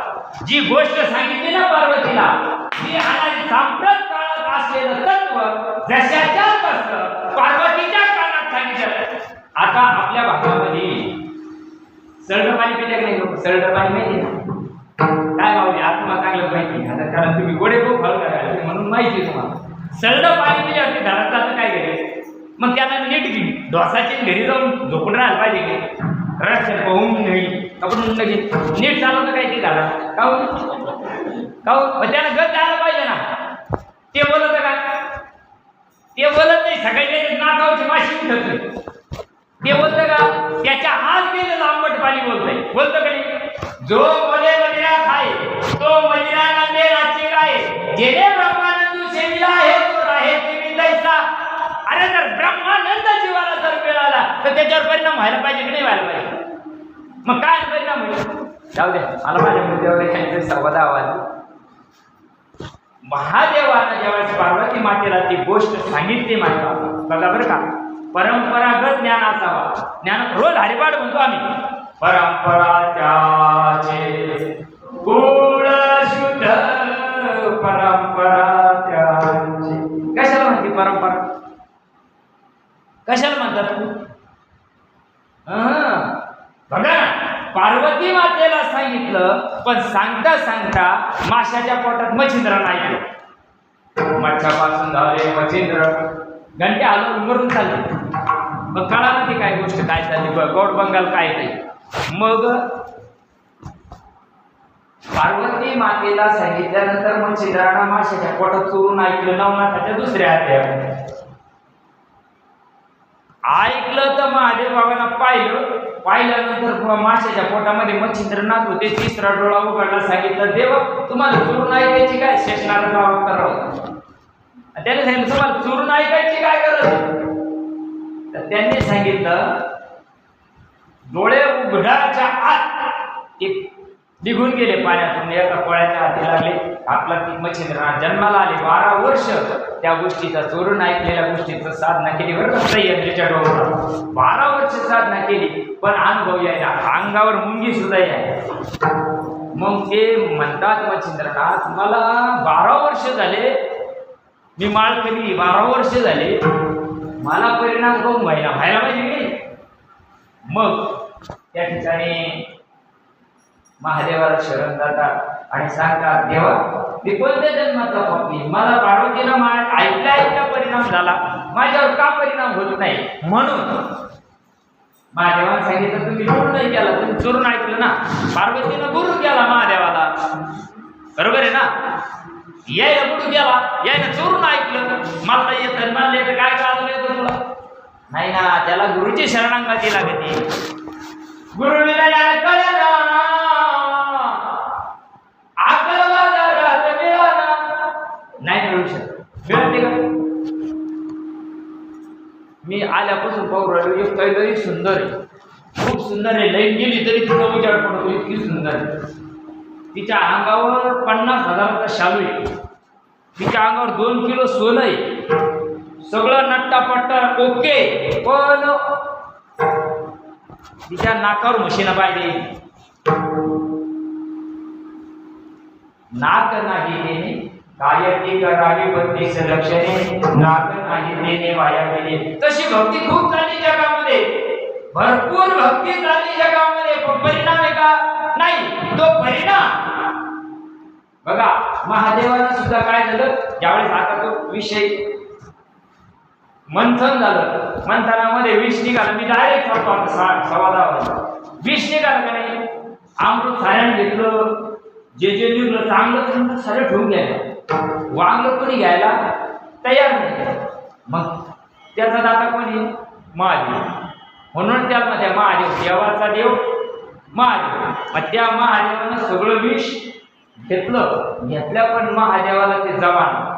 जी गोष्ट सांगितली ना पार्वतीला ती आणि सांप्रत काळात असलेलं तत्व जशाच्या तसं पार्वतीच्या काळात सांगितलं. आता आपल्या भागामध्ये सरळ पाणी पिते नाही लोक. सरळ पाणी माहिती ना काय मावली आत्मा चांगलं माहिती. आता कारण तुम्ही गोडे खूप फळ करायला म्हणून माहिती तुम्हाला. सरळ पाणी पिले अगदी घरात जातं काय घरी मग त्याला नीट डोसाची घरी जाऊन झोपून राहायला पाहिजे की रस्ते पाहून नाही आपण नीट चालवतं काय ते झालं का त्याला गत जायला पाहिजे ना. ते बोलत काय ते बोलत नाही. सगळ्याचे नाकावची माशी उठत नाही. ते बोलतं का त्याच्या हात गेलेलं आंबट पाणी बोलतं का नाही. जो मले मंदिरात आहे तो मंदिराला देवाची काय जेणे ब्रह्मानंद सेविला आहे तो राहे सेवी तैसा. अरे जर ब्रह्मानंद जीवाला जर मिळाला तर त्याच्यावर परिणाम व्हायला पाहिजे की नाही व्हायला पाहिजे. मग काय परिणाम होईल जाऊ दे. मला माझ्या मुद्द्यावर एखादी संवाद आवाज महादेवानं ज्यावेळेस पार्वती मातेला ती गोष्ट सांगितली माता बघा बरं का, परंपरागत ज्ञान असावा. ज्ञान रोज हरिपाठ म्हणतो आम्ही, परंपरा त्याचे गुण शुद्ध, परंपरा त्याचे. कशाला म्हणते परंपरा, कशाला म्हणतात? बघा पार्वती मातेला सांगितलं, पण सांगता सांगता माशाच्या पोटात मच्छिंद्र नाही. मच्छापासून झाले मच्छिंद्र, घंटे आलो मरून चालले. मग कळालं ती काय गोष्ट काय चालली, गौड बंगाल काय ते. मग पार्वती मातेला सांगितल्यानंतर मच्छिंद्रांना माशाच्या पोटात चोरून ऐकलं नवनाथाच्या दुसऱ्या अध्यायात. ऐकलं तर महादेव बाबांना पाहिल्यानंतर माशाच्या पोटामध्ये मच्छिंद्र नाथ होते. तिसरा डोळा उघडला, सांगितलं देवा तुम्हाला चोरून ऐकायची काय, शेषनाराचा अवतार होता. त्याने सांगितलं तुम्हाला चोरून ऐकायची काय गरज. तर त्यांनी सांगितलं डोळे उघडाच्या आत एक निघून गेले पाण्यातून, एका कोळ्याच्या हाती लागले. आपला ती मच्छिंद्रनाथ जन्माला आले. 12 वर्ष त्या गोष्टीचा, चोरून ऐकलेल्या गोष्टीचं साधना केली बरं का सह्याद्रीच्या डोंगरावर. 12 वर्ष साधना केली, पण अनुभव यायला, अंगावर मुंगी सुद्धा यायला. मग ते म्हणतात मच्छिंद्रनाथ मला 12 वर्ष झाले, मी माळकरी 12 वर्ष झाले, मला परिणाम करून व्हायला पाहिजे मी. मग त्या ठिकाणी महादेवाला शरण जातात आणि सांगतात देवा मी कोणत्या जन्माचा पापी, मला पार्वतीला ऐकला परिणाम झाला, माझ्यावर का परिणाम होत नाही. म्हणून महादेवाने सांगितलं तुम्ही गुरु नाही केला, तुम्ही चोरून ऐकलं ना. पार्वतीनं गुरु केला महादेवाला, बरोबर आहे ना. यायला गुरु केला, यायला चोरून ऐकलं. मला येतं मला येतं काय काळलं येतं तुला नाही ना. त्याला गुरुची शरणांगती लागते. गुरुला नाही मिळू शकत. मिळते का? मी आल्यापासून पाहू राहिलो एक काहीतरी सुंदर आहे, खूप सुंदर आहे. लाईट गेली तरी तिचा विचार पडतो, इतकी सुंदर आहे. तिच्या अंगावर 50,000चा शालू आहे, तिच्या अंगावर 2 किलो सोनं आहे, सगळं नट्टापट्टा ओके. पण तिच्या नाकावर म्हशीना पाहिजे, नाक नाही देणे गायत्री करावी बत्तीस लक्षणे, नाक नाही देणे वाया गेले. तशी भक्ती खूप चालली जगामध्ये, भरपूर भक्ती चालली जगामध्ये, पण परिणाम आहे का नाही. तो परिणाम बघा महादेवाला सुद्धा काय झालं, ज्यावेळेस आता तो विषय मंथन झालं, मंथनामध्ये विष निघालं. मी डायरेक्ट सांगतो आता 10:15 वाजता विष निघालं का नाही. अमृत साऱ्यानं घेतलं, जे निघलं चांगलं सारं ठेवून घ्यायला, वांगलं कोणी घ्यायला तयार नाही. मग त्याचा दाता कोणी महादेव, म्हणून त्याला त्या महादेव देवाचा देव महादेव. मग त्या महादेवानं सगळं विष घेतल्या, पण महादेवाला ते जवान,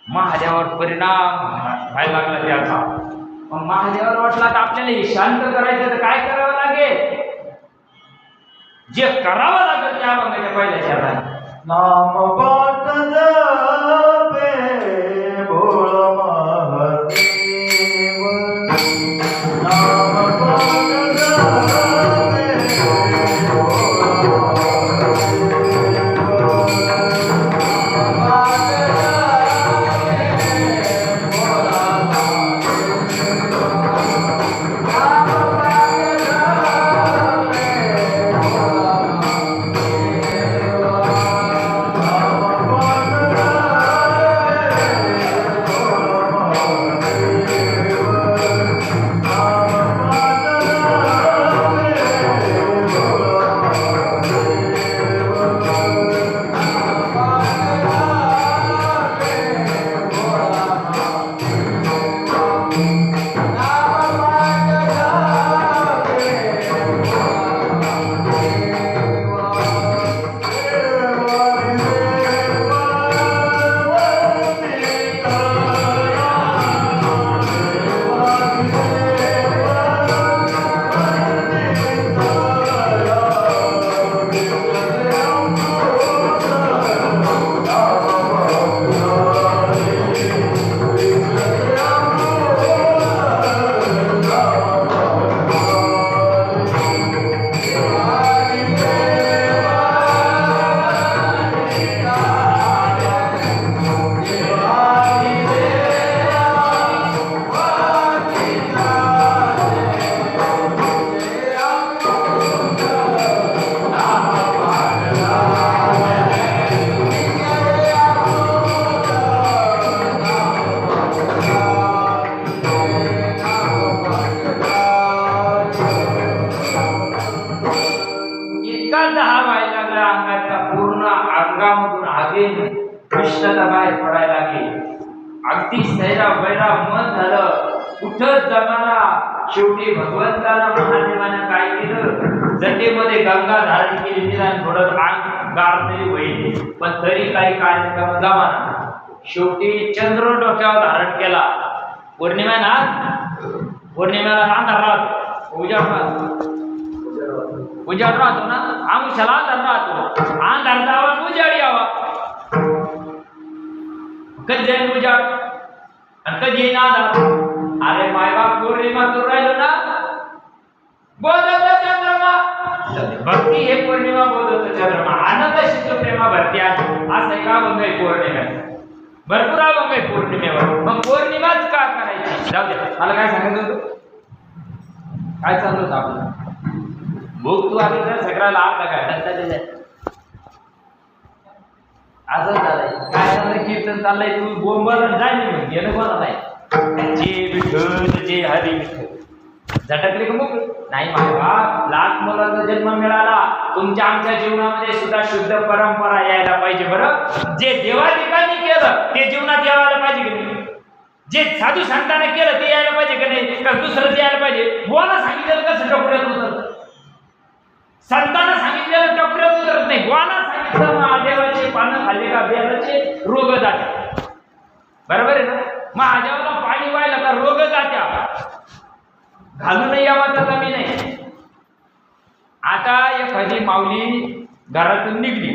महादेवावर परिणाम व्हायला लागला त्याचा. मग महादेवाला वाटलं आता आपल्याला हे शांत करायचं तर काय करावं लागेल, जे करावं लागेल त्या बघायच्या पहिल्या शहरात नाम पाठ जपे भोळ महादेव, नाम पाठ जपे व्हायला लागला, अंगाच्या पूर्ण अंगामधून आगीन उष्णता बाहेर पडायला लागली. अगदी सैरा बैरा मन झालं, कुठंच जमाना. शेवटी भगवंताला महादेवानं काय केलं, जटेमध्ये गंगा धारण केली, निदान थोडं अंग गारलेली होईल, पण तरी काही कार्यक्रम जमाना. शेवटी चंद्र डोक्यावर धारण केला. पौर्णिमा ना, पौर्णिमेला अंधार राहतो, उजाड राहतो, उजाड राहतो ना, आमुष्याला अंधार राहतो. अंधार जावा उजाड यावा. कधी जाईल उजाड आणि कधी येईन अंधार. अरे मायबाप पौर्णिमा करून राहिलो ना, बोधवतो चंद्रमा. भक्ती हे पौर्णिमा, बोधवतो चंद्रमा. आनंद शिष्ट प्रेमा भरती आहे, असं का बंगाई पौर्णिमेला भरपूर बंगाई पौर्णिमेवर. मग पौर्णिमाच का करायची? जाऊ दे, मला काय सांगायचं होतं, काय चाललं होतं आपलं? भूक तू आली तर सगळ्याला अर्धा काय असं झालंय. काय झालं, कीर्तन चाललंय, तू बोंबल जाय नाही, गेलं कोणा नाही. जे विठ्ठल जे हरी विठ्ठल झटकले का मग नाही. माझा लाख मुलाचा जन्म मिळाला. तुमच्या आमच्या जीवनामध्ये सुद्धा शुद्ध परंपरा यायला पाहिजे. बरं, जे देवाधिकांनी केलं ते जीवनात यायला पाहिजे की नाही? जे साधू संतांना केलं ते यायला पाहिजे की नाही? का दुसरं यायला पाहिजे? बोला सांगितलं कसं टोकऱ्यात उतरत, संतांना सांगितलेलं टोकऱ्यात उतरत नाही. बोला सांगितलं महादेवाचे पानं खाल्ले का बेलाचे रोग जाते. बरोबर आहे ना? महादेवाला पाणी व्हायला का रोग जात्या, घालून यावा तर कमी नाही. आता एखादी माऊली घरातून निघली,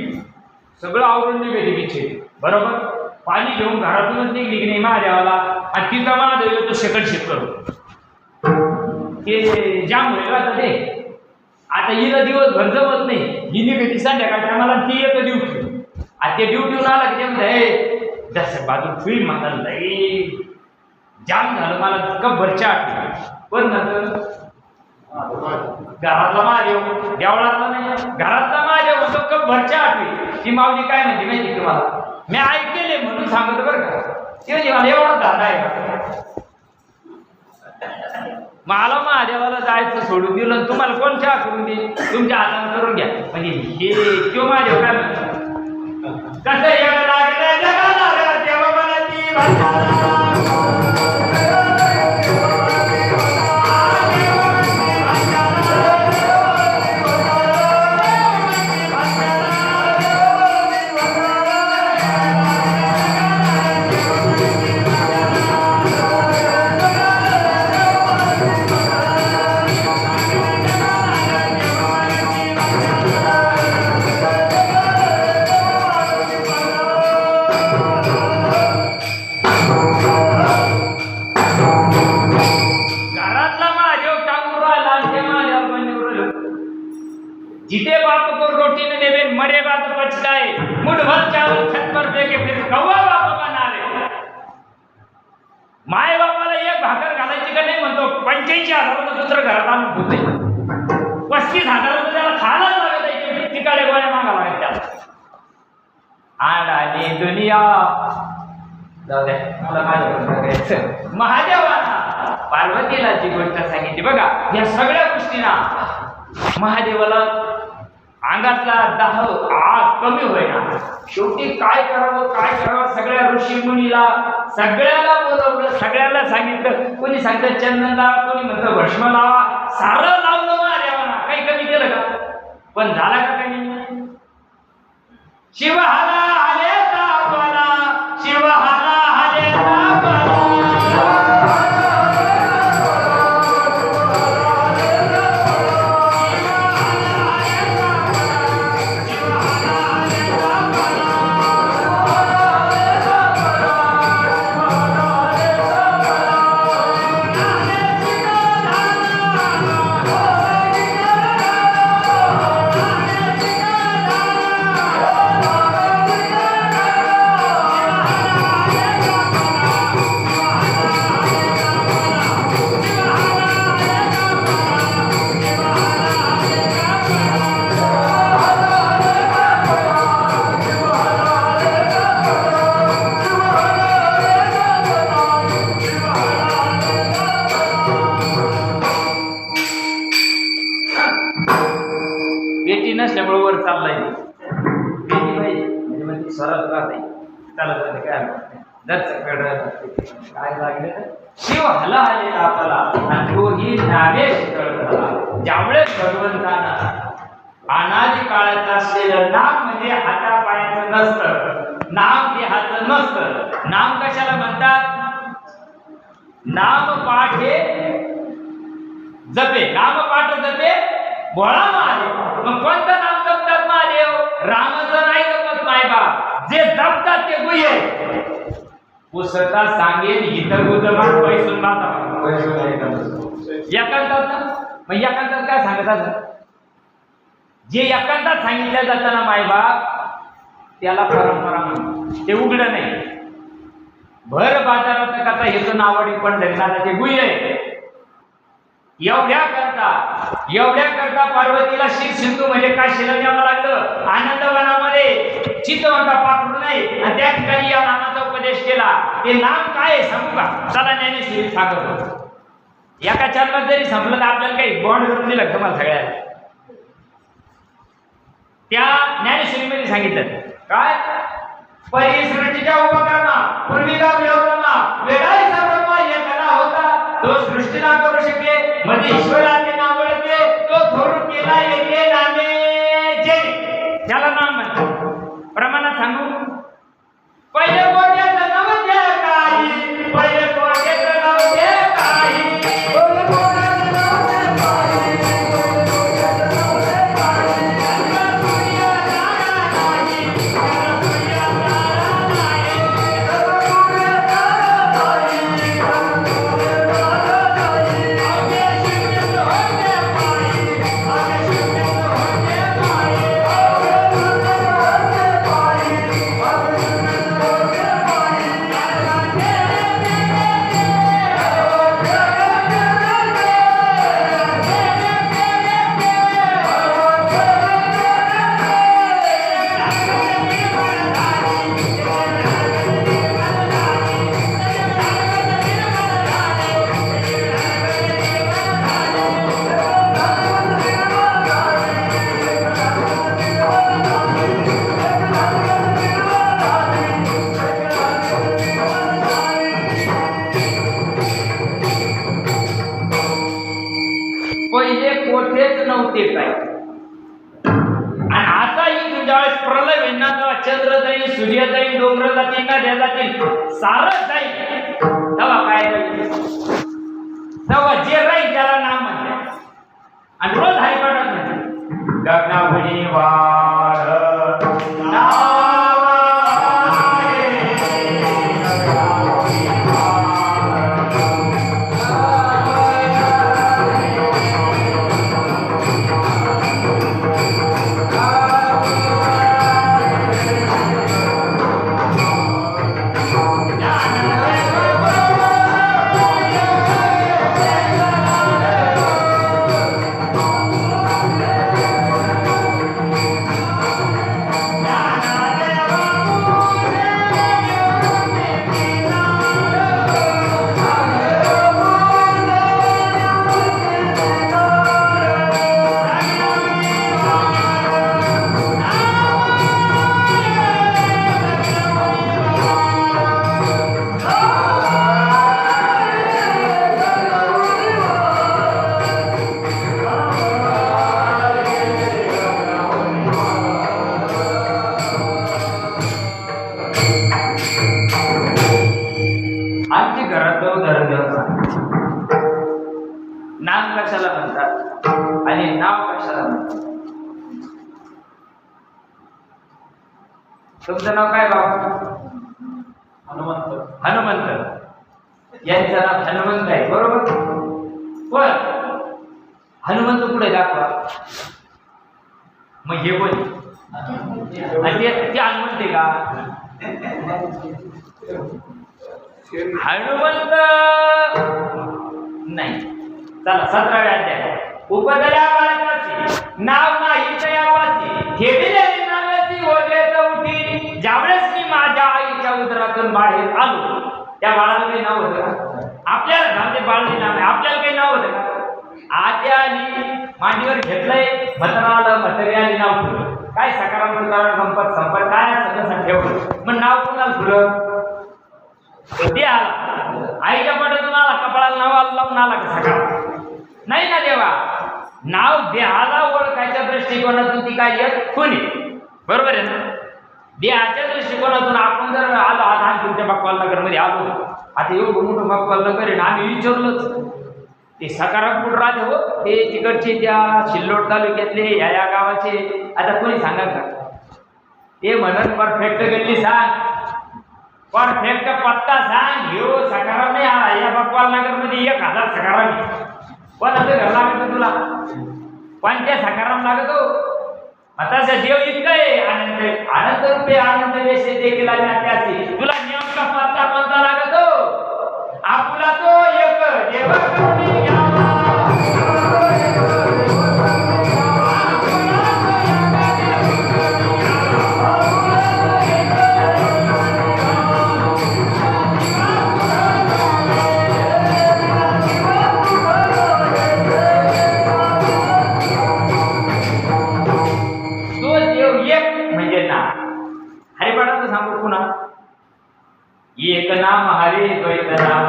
सगळं आवरून निघाली बिचे, बरोबर, पाणी घेऊन घरातूनच निघली की नाही महादेवाला, आणि तिचा महादेव येतो शेकट शेक करू, ते जाम होईल का ते. आता हिला दिवसभर जमत नाही, ही निघती संध्याकाळच्या आम्हाला, ती येतं ड्युटी. आता ते ड्युटीहून आला की ते म्हणते जसं बाजू फुई मला लई जाम झालं, मला कब्बरच्या आठवली. पण नंतर घरातला महादेव, देवळातला नाही, घरातला महादेव होतो कब्बरच्या आठवी. ती माऊली काय म्हणते माहिती तुम्हाला? मी ऐकले म्हणून सांगतो बरं का, ते मला एवढा दादा आहे. मला महादेवाला जायचं सोडून दिलं, तुम्हाला कोण चहा करून दे, तुमच्या हाताने करून घ्या. म्हणजे हे किंवा महादेव काय म्हणतो, कसं येणं लागलं जगाला देवा मला ती भाषा. जिते बाप को रोटी न देवे मरे बात पछताए, मुठ भर चावल छत पर फेंके फिर कौवा बाप बनावे. माय बापाला एक भाकर घालायची का नाही म्हणतो, 85,000 दुसरं घरात आणून ठेवते, 35,000 त्याला खायलाच लागत आहे, तिकडे गोळ्या मागावं लागत त्याला. आडाली दुनिया. जाऊ द्या, मला माझ्या महादेवाला पार्वतीला जी गोष्ट सांगितली बघा, या सगळ्या गोष्टींना महादेवाला अंगातला दाह आग कमी होईना. शेवटी काय करावं सगळ्या ऋषी मुनीला सगळ्याला बोलवलं, सगळ्याला सांगितलं. कोणी सांगतं चंदन लावा, कोणी म्हणतं भस्म लावा, सारं लावलं महादेवाला. काही कमी केलं का? पण झाला का कमी? शिवहाला आले तापाला, शिवहाला आले तापाला. म्हणजे म्हणजे सरळ राहते चालत जाते काय काय लागले शिव हला हले आपला आणि तोही नावे शीतळ झाला. ज्यावेळेस भगवंताना अनादी काळाचं असलेलं नाम म्हणजे हातापायाचं नसतं, नाम देहाचं नसतं. नाम कशाला म्हणतात? नाम पाठ हे जपे, नाम पाठ जपे भोळा महादेव. मग कोणतं नाम जपतात महादेव? रामाचं नाही जपत मायबाप, जे जपतात ते गुह्य. पुसता सांगेन हित गुजमान पैसून माता एकांतात ना. मग एकांतात काय सांगतात? जे एकांतात सांगितलं जातं ना मायबाप त्याला परंपरा म्हणतात, ते उघड नाही. भर बाजारात कथा हेतून आवडी पण धरणारा ते गुह्य आहे. एवढ्या करता पार्वतीला शीख सिंधू म्हणजे काशीला न्यावं लागलं. आनंदवनामध्ये चित्तवंता पाठवून नाही आणि त्या ठिकाणी या नामाचा उपदेश केला. ते नाम काय आहे सांगू का? चला ज्ञानेश्वरी सांगतो. एका चरणात जरी संपलं तर आपल्याला काही बॉन्ड करून दिलं तुम्हाला सगळ्याला. त्या ज्ञानेश्वरीमध्ये सांगितलं काय? परिसृष्टीच्या उपक्रमा पूर्विका विलोकमा वेगाई सर्वमा हे कला होता तो सृष्टीला करू शके म्हणजे ईश्वराचे नाव ओळखे तो थोडून केला येते नामे जे त्याला नाम म्हणतात. प्रमाणात सांगू पहिले कोट्याचं नाव दे काही, पहिले कोट्याचं नाव दे काही, पहिले कोट्याचं नाव दे काही, चंद्र जाईल, सूर्य जाईल, डोंगर जातील, नद्या जातील, सारं जाईल. तेव्हा काय जाईल? तेव्हा जे राहील त्याला नाम म्हणते. आणि रोज हरिपाठात म्हणते गगनाभुनी वाढ नाव नाम कशाला म्हणतात आणि नाव कशाला म्हणतात? तुमचं नाव काय बाबा? हनुमंत. हनुमंत. यांचं नाव हनुमंत आहे बरोबर. पण हनुमंत पुढे दाखवा. मग हे कोण? ते हनुमंत आहे का? हनुमंत नाही. चला 17व्या अध्याय उपदल्या बाळकाची नाव नाही तयावासी ठेविले नावाची ओढे उठी. ज्यावेळेस मी माझ्या आईच्या उदरातून बाहेर आलो त्या बाळाला काही नाव होतं का? आपल्याला नाव ते बाळाचे नाव आहे. आपल्याला काही नाव होतं का? आत्या आली मांडीवर घेतलंय मत्राला मटेरियल नाव ठेवलं. काय सकारात्मक कारण गंपत संपत काय सगळं ठेवलं. मग नाव कोणाला ठेवलं? ते आला आईच्या पाठीतून आला, कपाळाला नाव लावून आला का सकाळ? नाही ना देवा. नाव देहाला ओळखायच्या दृष्टिकोनातून ती काय येत कोणी, बरोबर आहे ना? देहाच्या दृष्टिकोनातून आपण जर आलो आज तुमच्या बाप्पाल नगरमध्ये आलो, आता एवढं मोठं बाप्पाल नगर आहे ना, आम्ही विचारलोच ते सकारात्मक कुठं राहते हो, ते तिकडचे त्या सिल्लोड तालुक्यातले या गावाचे. आता कोणी सांगा का? ते म्हणत परफेक्ट गल्ली सांग, परफेक्ट पत्ता सांग. ह्यो सकाराम नाही आला या बाप्पाल नगरमध्ये 1000 सकाराम कोणाचं घर लागत तुला? पण त्या सकाराम लागतो. आता देव इतकं आहे आनंद आनंद रुपये आनंद वेशे देखील त्याचे तुला नेमका पत्ता कोणता लागतो? आपला तो एक देव करुणी घ्यावा. हरिपाठाचं सांगू पुन्हा. एक नाम हरी द्वैत नाम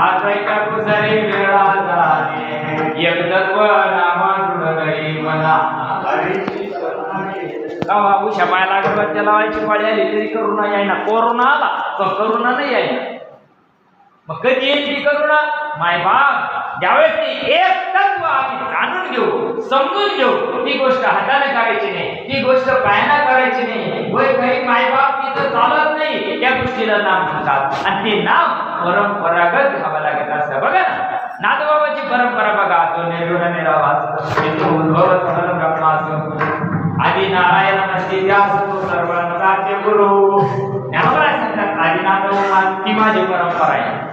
अद्वैता कुसरी वेळा झाले एक तत्व नामा दृढ मना गावा उशा पायाला अगरबत्त्या लावायची पाळी आली तरी करुणा यायना. कोरोना आला पण करुणा नाही यायना. मग कधी येईल ती करुणा? माय बाप ज्यावेळेस ती एक तत्व आम्ही जाणून घेऊ, समजून घेऊ, ती गोष्ट हाताने करायची नाही, ती गोष्ट पायाने करायची नाही. होय काही मायबाप तिथं चालत नाही, त्या गोष्टीला नाम म्हणतात. आणि ते नाम परंपरागत घ्यावं लागत असतं. बघा नाथबाबाची परंपरा बघा. तो निर्गुण निरावास उद्भव सकल ब्रह्मास आदि नारायण नसते त्यास तो सर्वांचा गुरु. ज्ञानोबा सांगतात आदिनाथ ती माझी परंपरा आहे.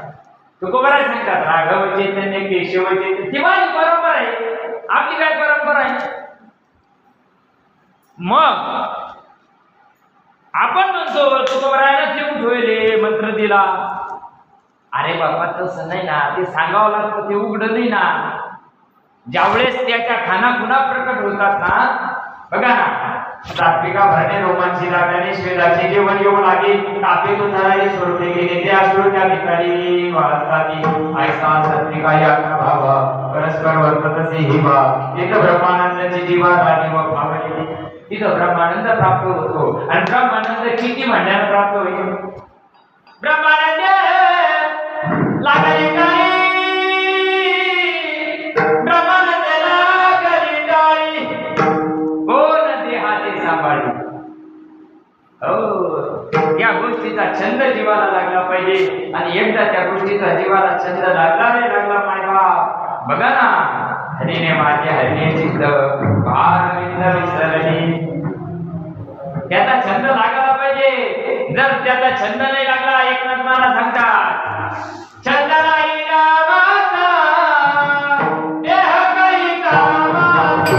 तुकोबाराय सांगतात राघव चैतन्य केशव चैतन्य ती माझी परंपरा आहे. आपली काय परंपरा आहे? मग आपण म्हणतो तुकोबारायला ठेवून ठेवले मंत्र दिला. अरे बाबा तसं नाही ना, ते सांगावं लागतं, ते उघड नाही ना. ज्यावेळेस त्याच्या खानाखुना प्रकट होतात ना, बघा ना सात्विका भरणे रोमांची लागल्याने श्वेताचे जेवण येऊ लागे. तापेतून धराई सोडले गेले त्या त्या ठिकाणी वाहताती ऐसा सात्विका या भावा परस्पर वर्ततसे ही बा. तिथं ब्रह्मानंदाची जीवा राणी व भावली, तिथं ब्रह्मानंद प्राप्त होतो. आणि ब्रह्मानंद किती म्हणण्याला प्राप्त होईल? ब्रह्मानंद लागले काय ब्रह्मानंद लागली टाळी कोण देहाने सांभाळी. हो या गोष्टीचा छंद जीवाला लागला पाहिजे. आणि एकदा त्या गोष्टीचा जीवाला छंद लागला रे लागला मायबा. बघा ना हरीने माझे हरिणे चित्त भार विसरली. त्याचा छंद लागायला पाहिजे. जर त्याचा छंद नाही लागला, एकनाथ मला सांगतात छंद नाही गावाचा देह काही कामाचा.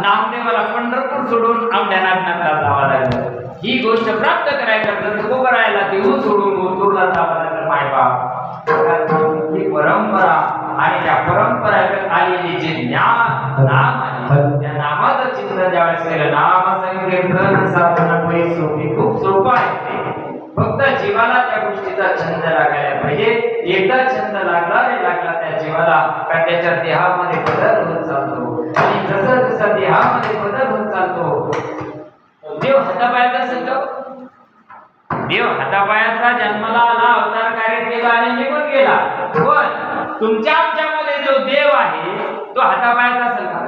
नामदेवाला पंढरपूर सोडून आमच्या नागनाथला जावं लागलं. ही गोष्ट प्राप्त करायला करायला देऊ सोडून ओतूरला जावं लागलं मायबाप. ही परंपरा आणि त्या परंपरेत आलेली जे ज्ञान नाम आहे त्या नामाचं चित्र ज्यावेळेस केलं नाम संकीर्तन साधना सोपी खूप सोपं आहे ते. फक्त जीवाला त्या गोष्टीचा छंद लागायला पाहिजे. एकदा छंद लागला त्या जीवाला का त्याच्या देहामध्ये बदल होत चालतो आणि जसं जसं देहामध्ये बदल होत चालतो देव हातापायाचा असेल का? देव हातापायाचा जन्माला आला अवतार कार्य केला आणि निघून गेला. पण तुमच्या आमच्यामध्ये जो देव आहे तो हातापायाचा असेल का?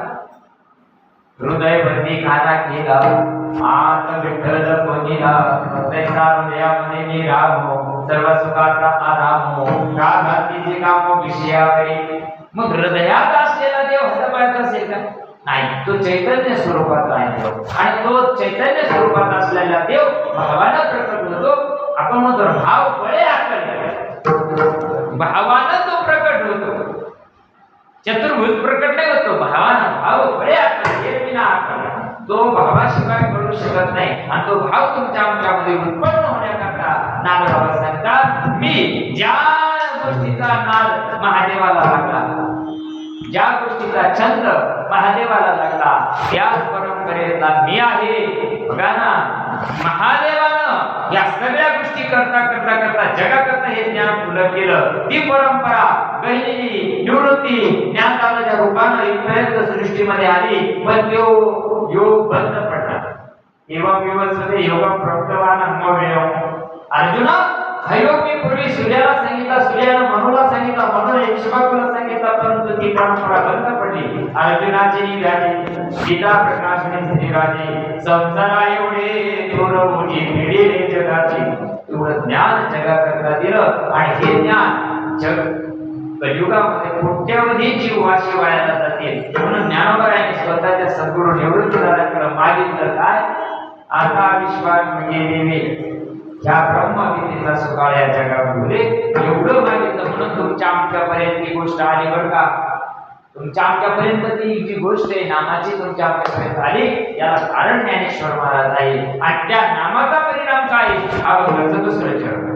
हृदय बंदी खाना केला आत विठ्ठल बोलिला तैसा हृदयामध्ये निराम सर्व सुखाचा आराम का घातीचे काम विषयाकडे. मग हृदयात असलेला देव हातापायाचा असेल का? नाही, तो चैतन्य स्वरूपाचा आहे आणि तो चैतन्य स्वरूपात असलेला देव भावानं प्रकट होतो. आपण म्हणतो भाव बळे आकल भावानं तो प्रकट होतो. चतुर्भुज प्रकट नाही होतो भावानं. भाव बळे आकल हे विना आकल तो भावाशिवाय करू शकत नाही आणि तो भाव तुमच्या आमच्यामध्ये उत्पन्न होण्याकरता नागबाबा सांगतात मी ज्या गोष्टीचा नाद महादेवाला लागला ज्या गोष्टीचा छंद महादेवाला लागला त्याच परंपरेतला मी आहे. बघा ना महादेवानं या सगळ्या गोष्टी करता करता करता जगाकरता हे ज्ञान फुलं केलं. ती परंपरा गहिलेली निवृत्ती ज्ञानदानाच्या रूपानं इथपर्यंत सृष्टीमध्ये आली पण तो योग बंद पडला. एवं विवस्वते योगम प्रप्तवान अंगमेव. अर्जुना हा योग मी पूर्वी सूर्याला सांगितला सूर्यानं मनुला सांगितला मनुला इक्ष्वाकुला सांगितला परंतु ती परंपरा बंद पडली. अर्जुनाची व्याधी गीता प्रकाशने श्रीराजे संसारा एवढे थोर मोठी पिढी जगाची एवढं ज्ञान जगाकरता दिलं आणि हे ज्ञान जग कलियुगामध्ये कोट्यावधी जीव वाशी वायाला जातील. म्हणून ज्ञानोबरायांनी स्वतःच्या सद्गुरू निवृत्त झाल्याकडे मागितलं काय? आता विश्वास म्हणजे देवी या ब्रह्मविद्येचा सुकाळ या जगामध्ये एवढं मागितलं म्हणून तुमच्या आमच्यापर्यंत ही गोष्ट आली बरं का. तुमच्या आमच्यापर्यंत ती जी गोष्ट आहे नामाची तुमच्या आमच्यापर्यंत आली याला कारण ज्ञानेश्वर महाराज आहे आणि त्या नामाचा परिणाम काय हा बघायचं दुसरं चरण.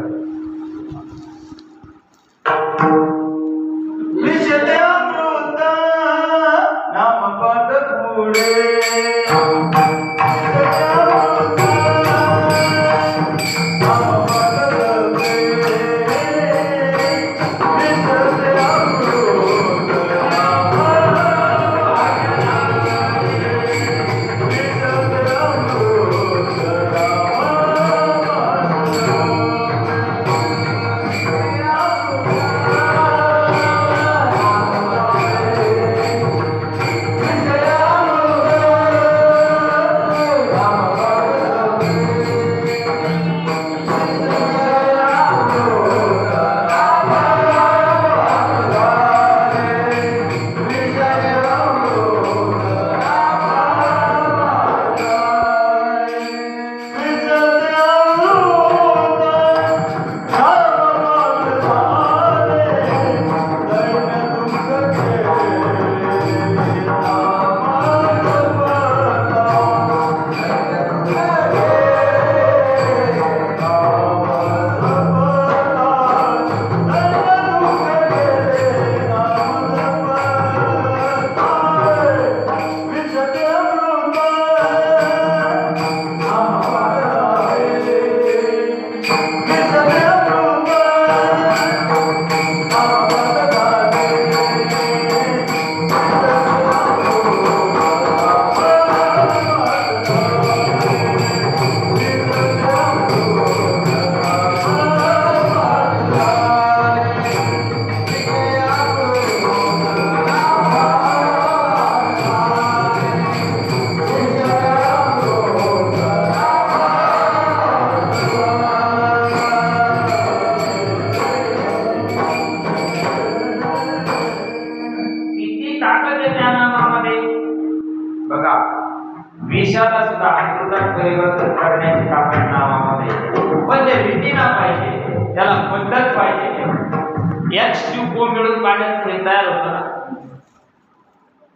विषाला सुद्धा अमृतात परिवर्तन करण्याची ताकद नावामध्ये पण ते रीती ना पाहिजे त्याला पद्धत पाहिजे H2O मिळून पाण्याचं हे तयार होतं ना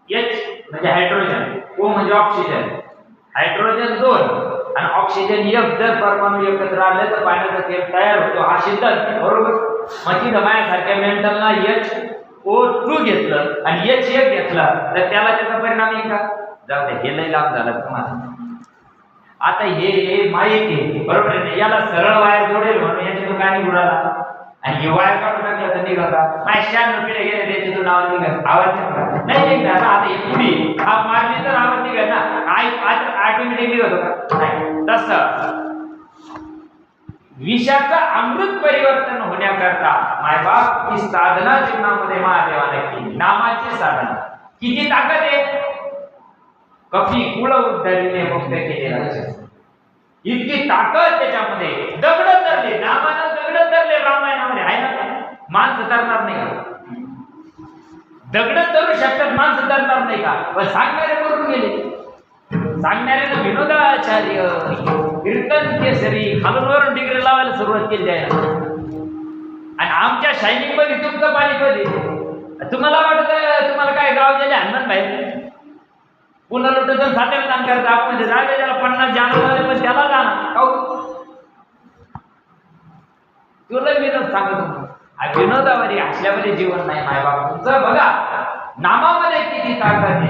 H म्हणजे हायड्रोजन O म्हणजे ऑक्सिजन, हायड्रोजन 2 आणि ऑक्सिजन 1 जर परमाणू एकत्र आले तर पाण्याचा तेल तयार होतो. हा सिद्धांत बरोबर. मग तिथं माझ्यासारख्या मेंटलना HO2 घेतलं आणि H1 घेतला तर त्याला त्याचा परिणाम येईल का? जाऊ दे, हे लई लाभ झाला तुम्हाला. आता हे माहिती आहे बरोबर आहे. याला सरळ वायर जोडेल म्हणून याच्यातून काय उडाला आणि हे वायर काढून टाकलं तर निघाला. माझ्या पिढ्या गेले त्याच्यातून नाव निघत आवाज नाही निघणार. आता हे पुढे हा मारली तर आवाज निघाल ना, ऑटोमॅटिकली होतो का? नाही. तसं विषाचं अमृत परिवर्तन होण्याकरता मायबाप ही साधना जीवनामध्ये महादेवाने केली. नामाची साधना किती ताकद आहे. कपी कुळ उद्धरीने मुक्त केले. इतकी ताकद त्याच्यामध्ये. दगड धरले, नामानं दगड धरले. रामायणामध्ये आहे ना, माणसं धरणार नाही का? दगड धरू शकतात, माणसं धरणार नाही का? पण सांगणारे करून गेले. सांगणाऱ्यानं विनोदाचार्य कीर्तन केसरी खालून वरून डिग्री लावायला सुरुवात केली आहे. आणि आमच्या शायनिंग मध्ये तुमचं पाणी कधी तुम्हाला वाटत तुम्हाला काय गाव गेले हनुमान बाहेर पुन्हा लुटून साठ्याला दान करता. आपण जागे त्याला 50 जाणवले पण त्याला जाणार तुला विनोद सांगतो. हा विनोदावरी असल्यामध्ये जीवन नाही. मायबाप तुमचं बघा नामामध्ये किती ताकद आहे.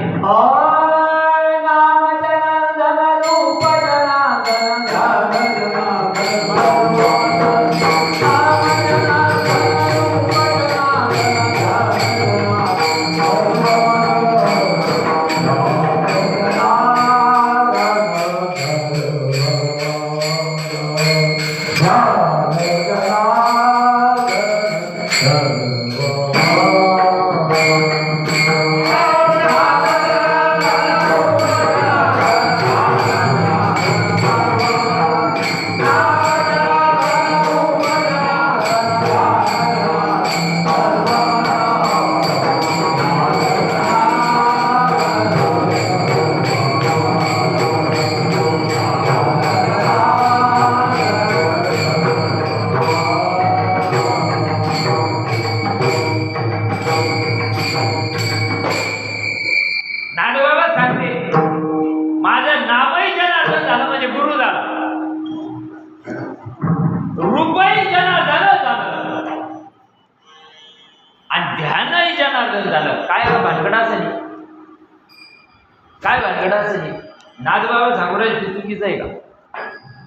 नाथबाबा सांगू चुकीचं आहे का?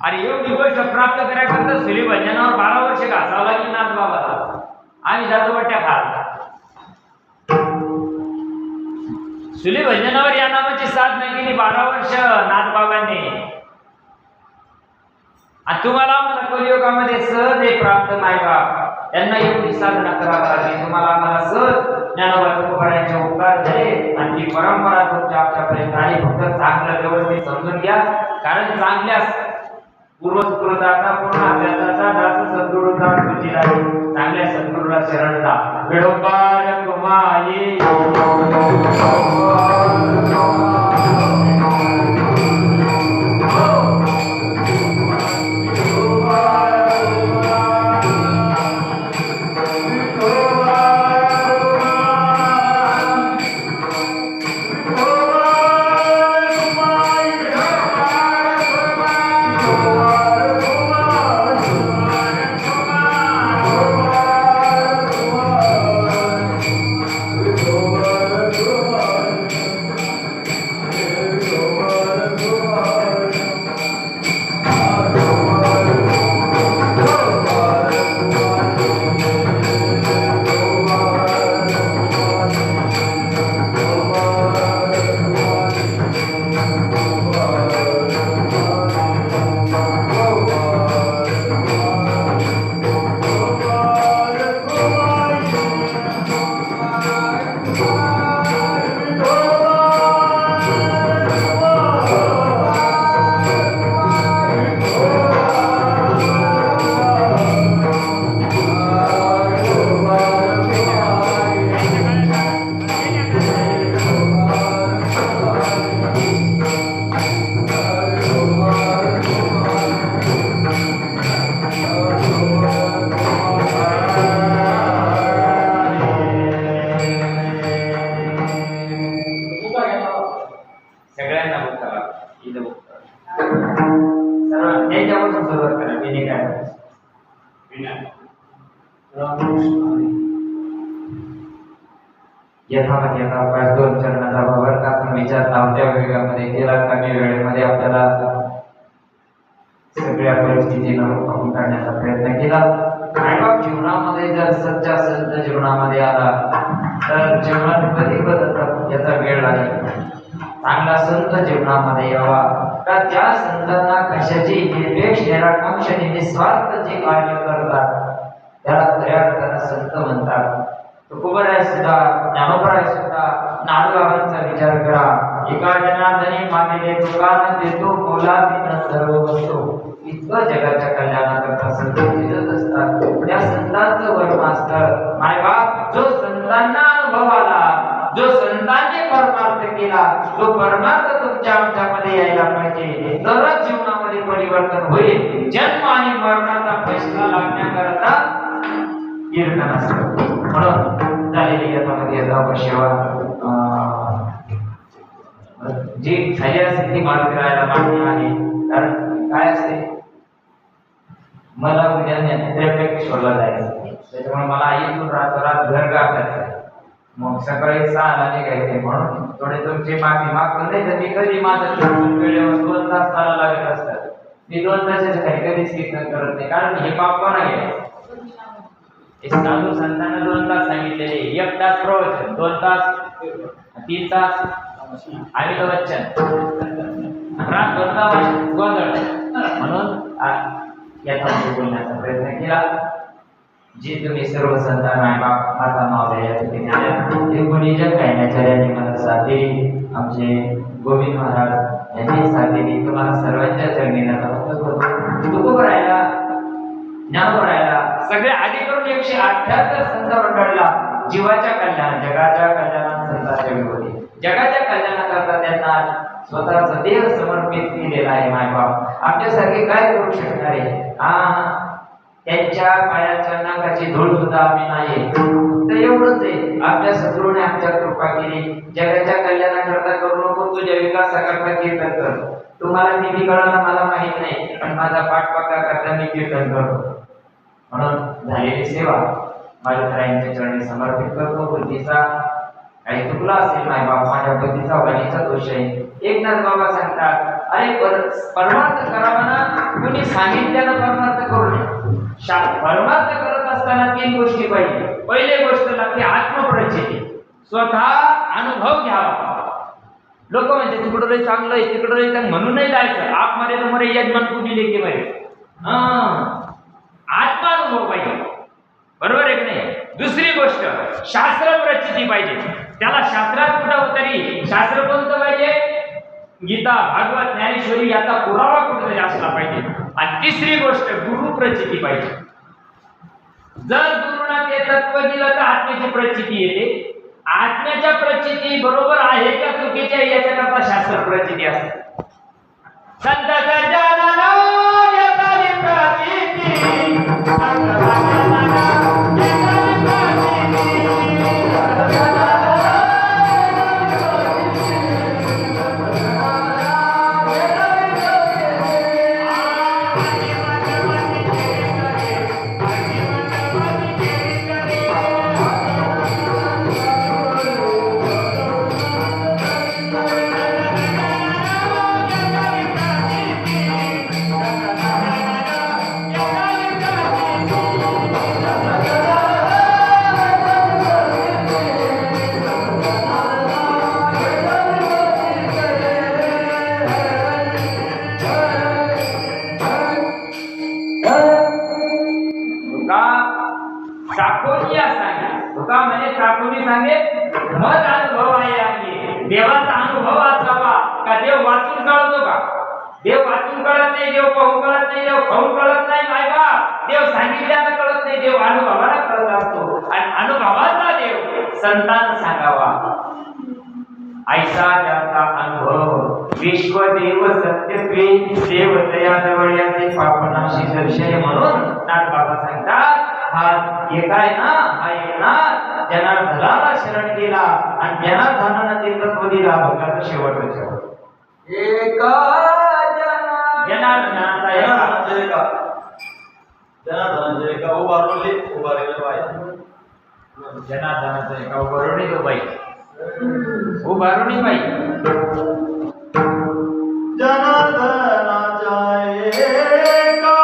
आणि एवढी गोष्ट प्राप्त करायकरता सुली भजनावर 12 वर्ष घासावं लागली नाथबाबाला. आम्ही जातो वाट्या खात सुली भजनावर या नामाची साधना केली 12 वर्ष नाथबाबांनी. आणि तुम्हाला मला कलियुगामध्ये सहज हे प्राप्त नाही का? त्यांना एवढी साधना करावी लागली. तुम्हाला आम्हाला सहज ज्ञानोबा तुकोबारायांचे उपकार झाले आणि ती परंपरा तुमच्या आमच्यापर्यंत आली. फक्त चांगलं व्यवस्थित समजून घ्या. कारण चांगल्या पूर्वस्कृताचा पूर्ण अभ्यासाचा दास सद्गुरूचा तुझी राही. चांगल्या सद्गुरूला शरण जा. वेळोपार तुम्हाई करा इथं बघ. सर्व त्याच्यापासून सुरुवात करा. मी काय यथावत यथावकाश 2 चरणाचा वापर आपण विचार लावत्या वेगामध्ये केला. कमी वेळेमध्ये आपल्याला सगळ्या परिस्थितीनं काबू करण्याचा प्रयत्न केला. मायबाप जीवनामध्ये जर सच्चा संत जीवनामध्ये आला तर जीवनात कधी बदलतात याचा वेळ लागेल. चांगला संत जीवनामध्ये यावा का त्या संतांना कशाची निरपेक्ष निराकांक्षाने निस्वार्थ जे कार्य करतात त्याला खऱ्या अर्थानं संत म्हणतात. तुकोबराय सुद्धा, ज्ञानोबराय सुद्धा नाडगावांचा विचार करा. एका जनार्दनी मागेले दुकान देतो मोला बिन सर्व वस्तू. इतकं जगाच्या कल्याणाकरता संत फिरत असतात. त्या संतांचं वर्म असतं मायबाप. जो संतांना अनुभव आला, जो संतांनी परमार्थ केला, तो परमार्थ तुमच्या आमच्यामध्ये यायला पाहिजे. तरच जीवनामध्ये परिवर्तन होईल. जन्म आणि मरणाचा फैसला लागण्याकरता कीर्तन असतं. म्हणून झालेली यथामध्ये यथावत सेवा जी झाली असेल ती मार्ग करायला मागणी आहे. कारण काय असते, मला उद्या त्र्यंबकेश्वरला जायचं, त्याच्यामुळे मला इथून रात घर गाठायचं. मग सकाळी 6ला निघायचे. म्हणून थोडे तुमची मागणी मागतो नाही तर मी कधी माझं वेळेवर 2 तास मला लागत असतात. मी 2 तासाच्या खाली कधीच कीर्तन करत नाही. कारण हे पाप कोणा घ्यायचं. साधू संतांना 2 तास सांगितलेले. 1 तास प्रवचन, 2 तास, 3 तास अमिताभ बच्चन, रात 2 तास गोंधळ. म्हणून यथार्थ बोलण्याचा प्रयत्न केला. जे तुम्ही सर्व संतान मायबाप माता मावल्या या ठिकाणी आल्या ते गुणीजन गायनाचार्यांनी मला साथ दिली. आमचे गोविंद महाराज यांनी साथ दिली. तुम्हाला सर्वांच्या चरणी नतमस्तक होतो. तुकोबरायला, ज्ञानोबरायला, सगळे आधी करून 178 संत मंडळीला जीवाच्या कल्याण, जगाच्या कल्याणात संतांच्या विरोधी, जगाच्या कल्याणाकरता त्यांना स्वतःचा देह समर्पित केलेला आहे. मायबाप आमच्यासारखे काय करू शकणार आहे. त्यांच्या पायाच्या नाकाची धूळ सुद्धा आम्ही नाही. तर एवढंच आहे, आपल्या सद्गुरूने आमच्या कृपा केली. जगाच्या कल्याणाकरता करू नको, तुझ्या विकासाकरता कीर्तन कर. तुम्हाला किती कळाला मला माहित नाही, पण माझा पाठपाका करता मी कीर्तन करतो. म्हणून झालेली सेवा मालकरायांच्या चरणी समर्पित करतो. बुद्धीचा काही चुकला असेल मायबाप, माझ्या बुद्धीचा वाणीचा दोष आहे. एकनाथ बाबा सांगतात, अरे परमार्थ करावा ना, कुणी सांगितल्यानं परमार्थ करू नये. परमार्थ करत असताना 3 गोष्टी पाहिजे. पहिली गोष्ट लागते आत्मप्रचिती, स्वतः अनुभव घ्यावा. लोक म्हणते तिकडं रे चांगलं आहे, तिकडं रे चांगलं, म्हणून नाही जायचं. आप मरे तो मरे यजमान कुणी लेखी पाहिजे. आत्मानुभव पाहिजे, बरोबर आहे की नाही. दुसरी गोष्ट शास्त्र प्रचिती पाहिजे. त्याला शास्त्रात कुठं तरी शास्त्र कोणतं पाहिजे, गीता, भागवत, ज्ञानेश्वरी याचा पुरावा कुठेतरी असला पाहिजे. आणि तिसरी गोष्ट गुरु प्रचिती पाहिजे. जर गुरुना ते तत्व दिलं तर आत्म्याची प्रचिती येते. आत्म्याच्या प्रचिती बरोबर आहे का चुकीच्या याच्याकरता शास्त्र प्रचिती असते. संत सज्जनांनो येताली प्रचिती, संत सज्जनांनो येताली प्रचिती. मत अनुभव आहे आपली. देवाचा अनुभव असावा का देव वाचून कळतो का. देव वाचून कळत नाही, देव पाहून कळत नाही, देव खाऊन कळत नाही. मायबा देव सांगितल्यानं कळत नाही, देव अनुभवाला कळत असतो. आणि अनुभवाचा देव संतान सांगावा. ऐसा ज्याचा अनुभव विश्वदेव सत्यत्वे देवतया जवळ याचे पापनाशी दर्शने. म्हणून नाथबाबा सांगतात, हा एक आहे ना, हा एकनाथ जनार्दनाला शरण केला आणि जनार्दनानं ते तत्व दिला. भक्ताचा शेवटचा शेवट. एका जनार्दनाचा एका जनार्दनाचे एका जनार्दनाचे एका उभारले बाय जनार्दनाचा एका उभारुणी तो बाई उभारुणी बाई जनार्दनाच्या एका जनार्दनाचा एका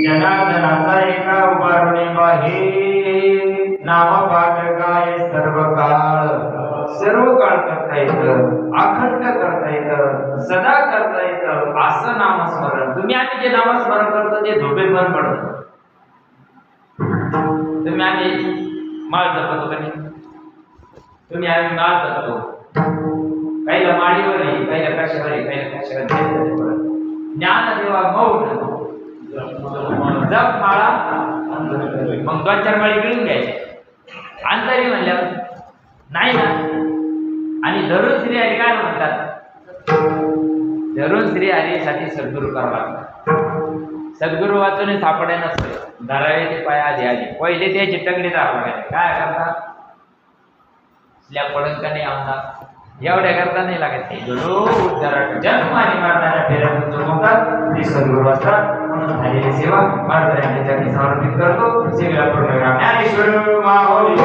जनार्दनाचा एका उभारुणी बाहे नाम पाठ गाय सर्व काळ करता येतं अखंड करता येतं सदा करता येतं असं नामस्मरण तुम्ही आम्ही जे नामस्मरण करतो ते झोपे बंद पडत तुम्ही आम्ही माळ जपतो का नाही तुम्ही आम्ही माळ जपतो काहीला माळीवर आहे काहीला कशावर आहे काहीला कशावर ज्ञान देवा मौन जप माळा मग 2-4 माळी गिळून घ्यायचे अंतरी म्हणल्यावर नाही ना आणि धरून श्री हरी काय म्हणतात धरून श्री हरीसाठी सद्गुरू करावं लागतात सद्गुरू वाचून सापडे नसते धरावे ते पाय आधी आधी पहिले त्याची टंगडी दाखवा काय करतात स्लॅब पडत का नाही आमदार एवढ्या करता नाही लागत जन्म आणि मरणाच्या फेऱ्यातून जो होतात ते सद्गुरू असतात म्हणून झालेली सेवा महाराजांच्या समर्पित करतो सेवेला पूर्ण ज्ञानेश्वर माऊली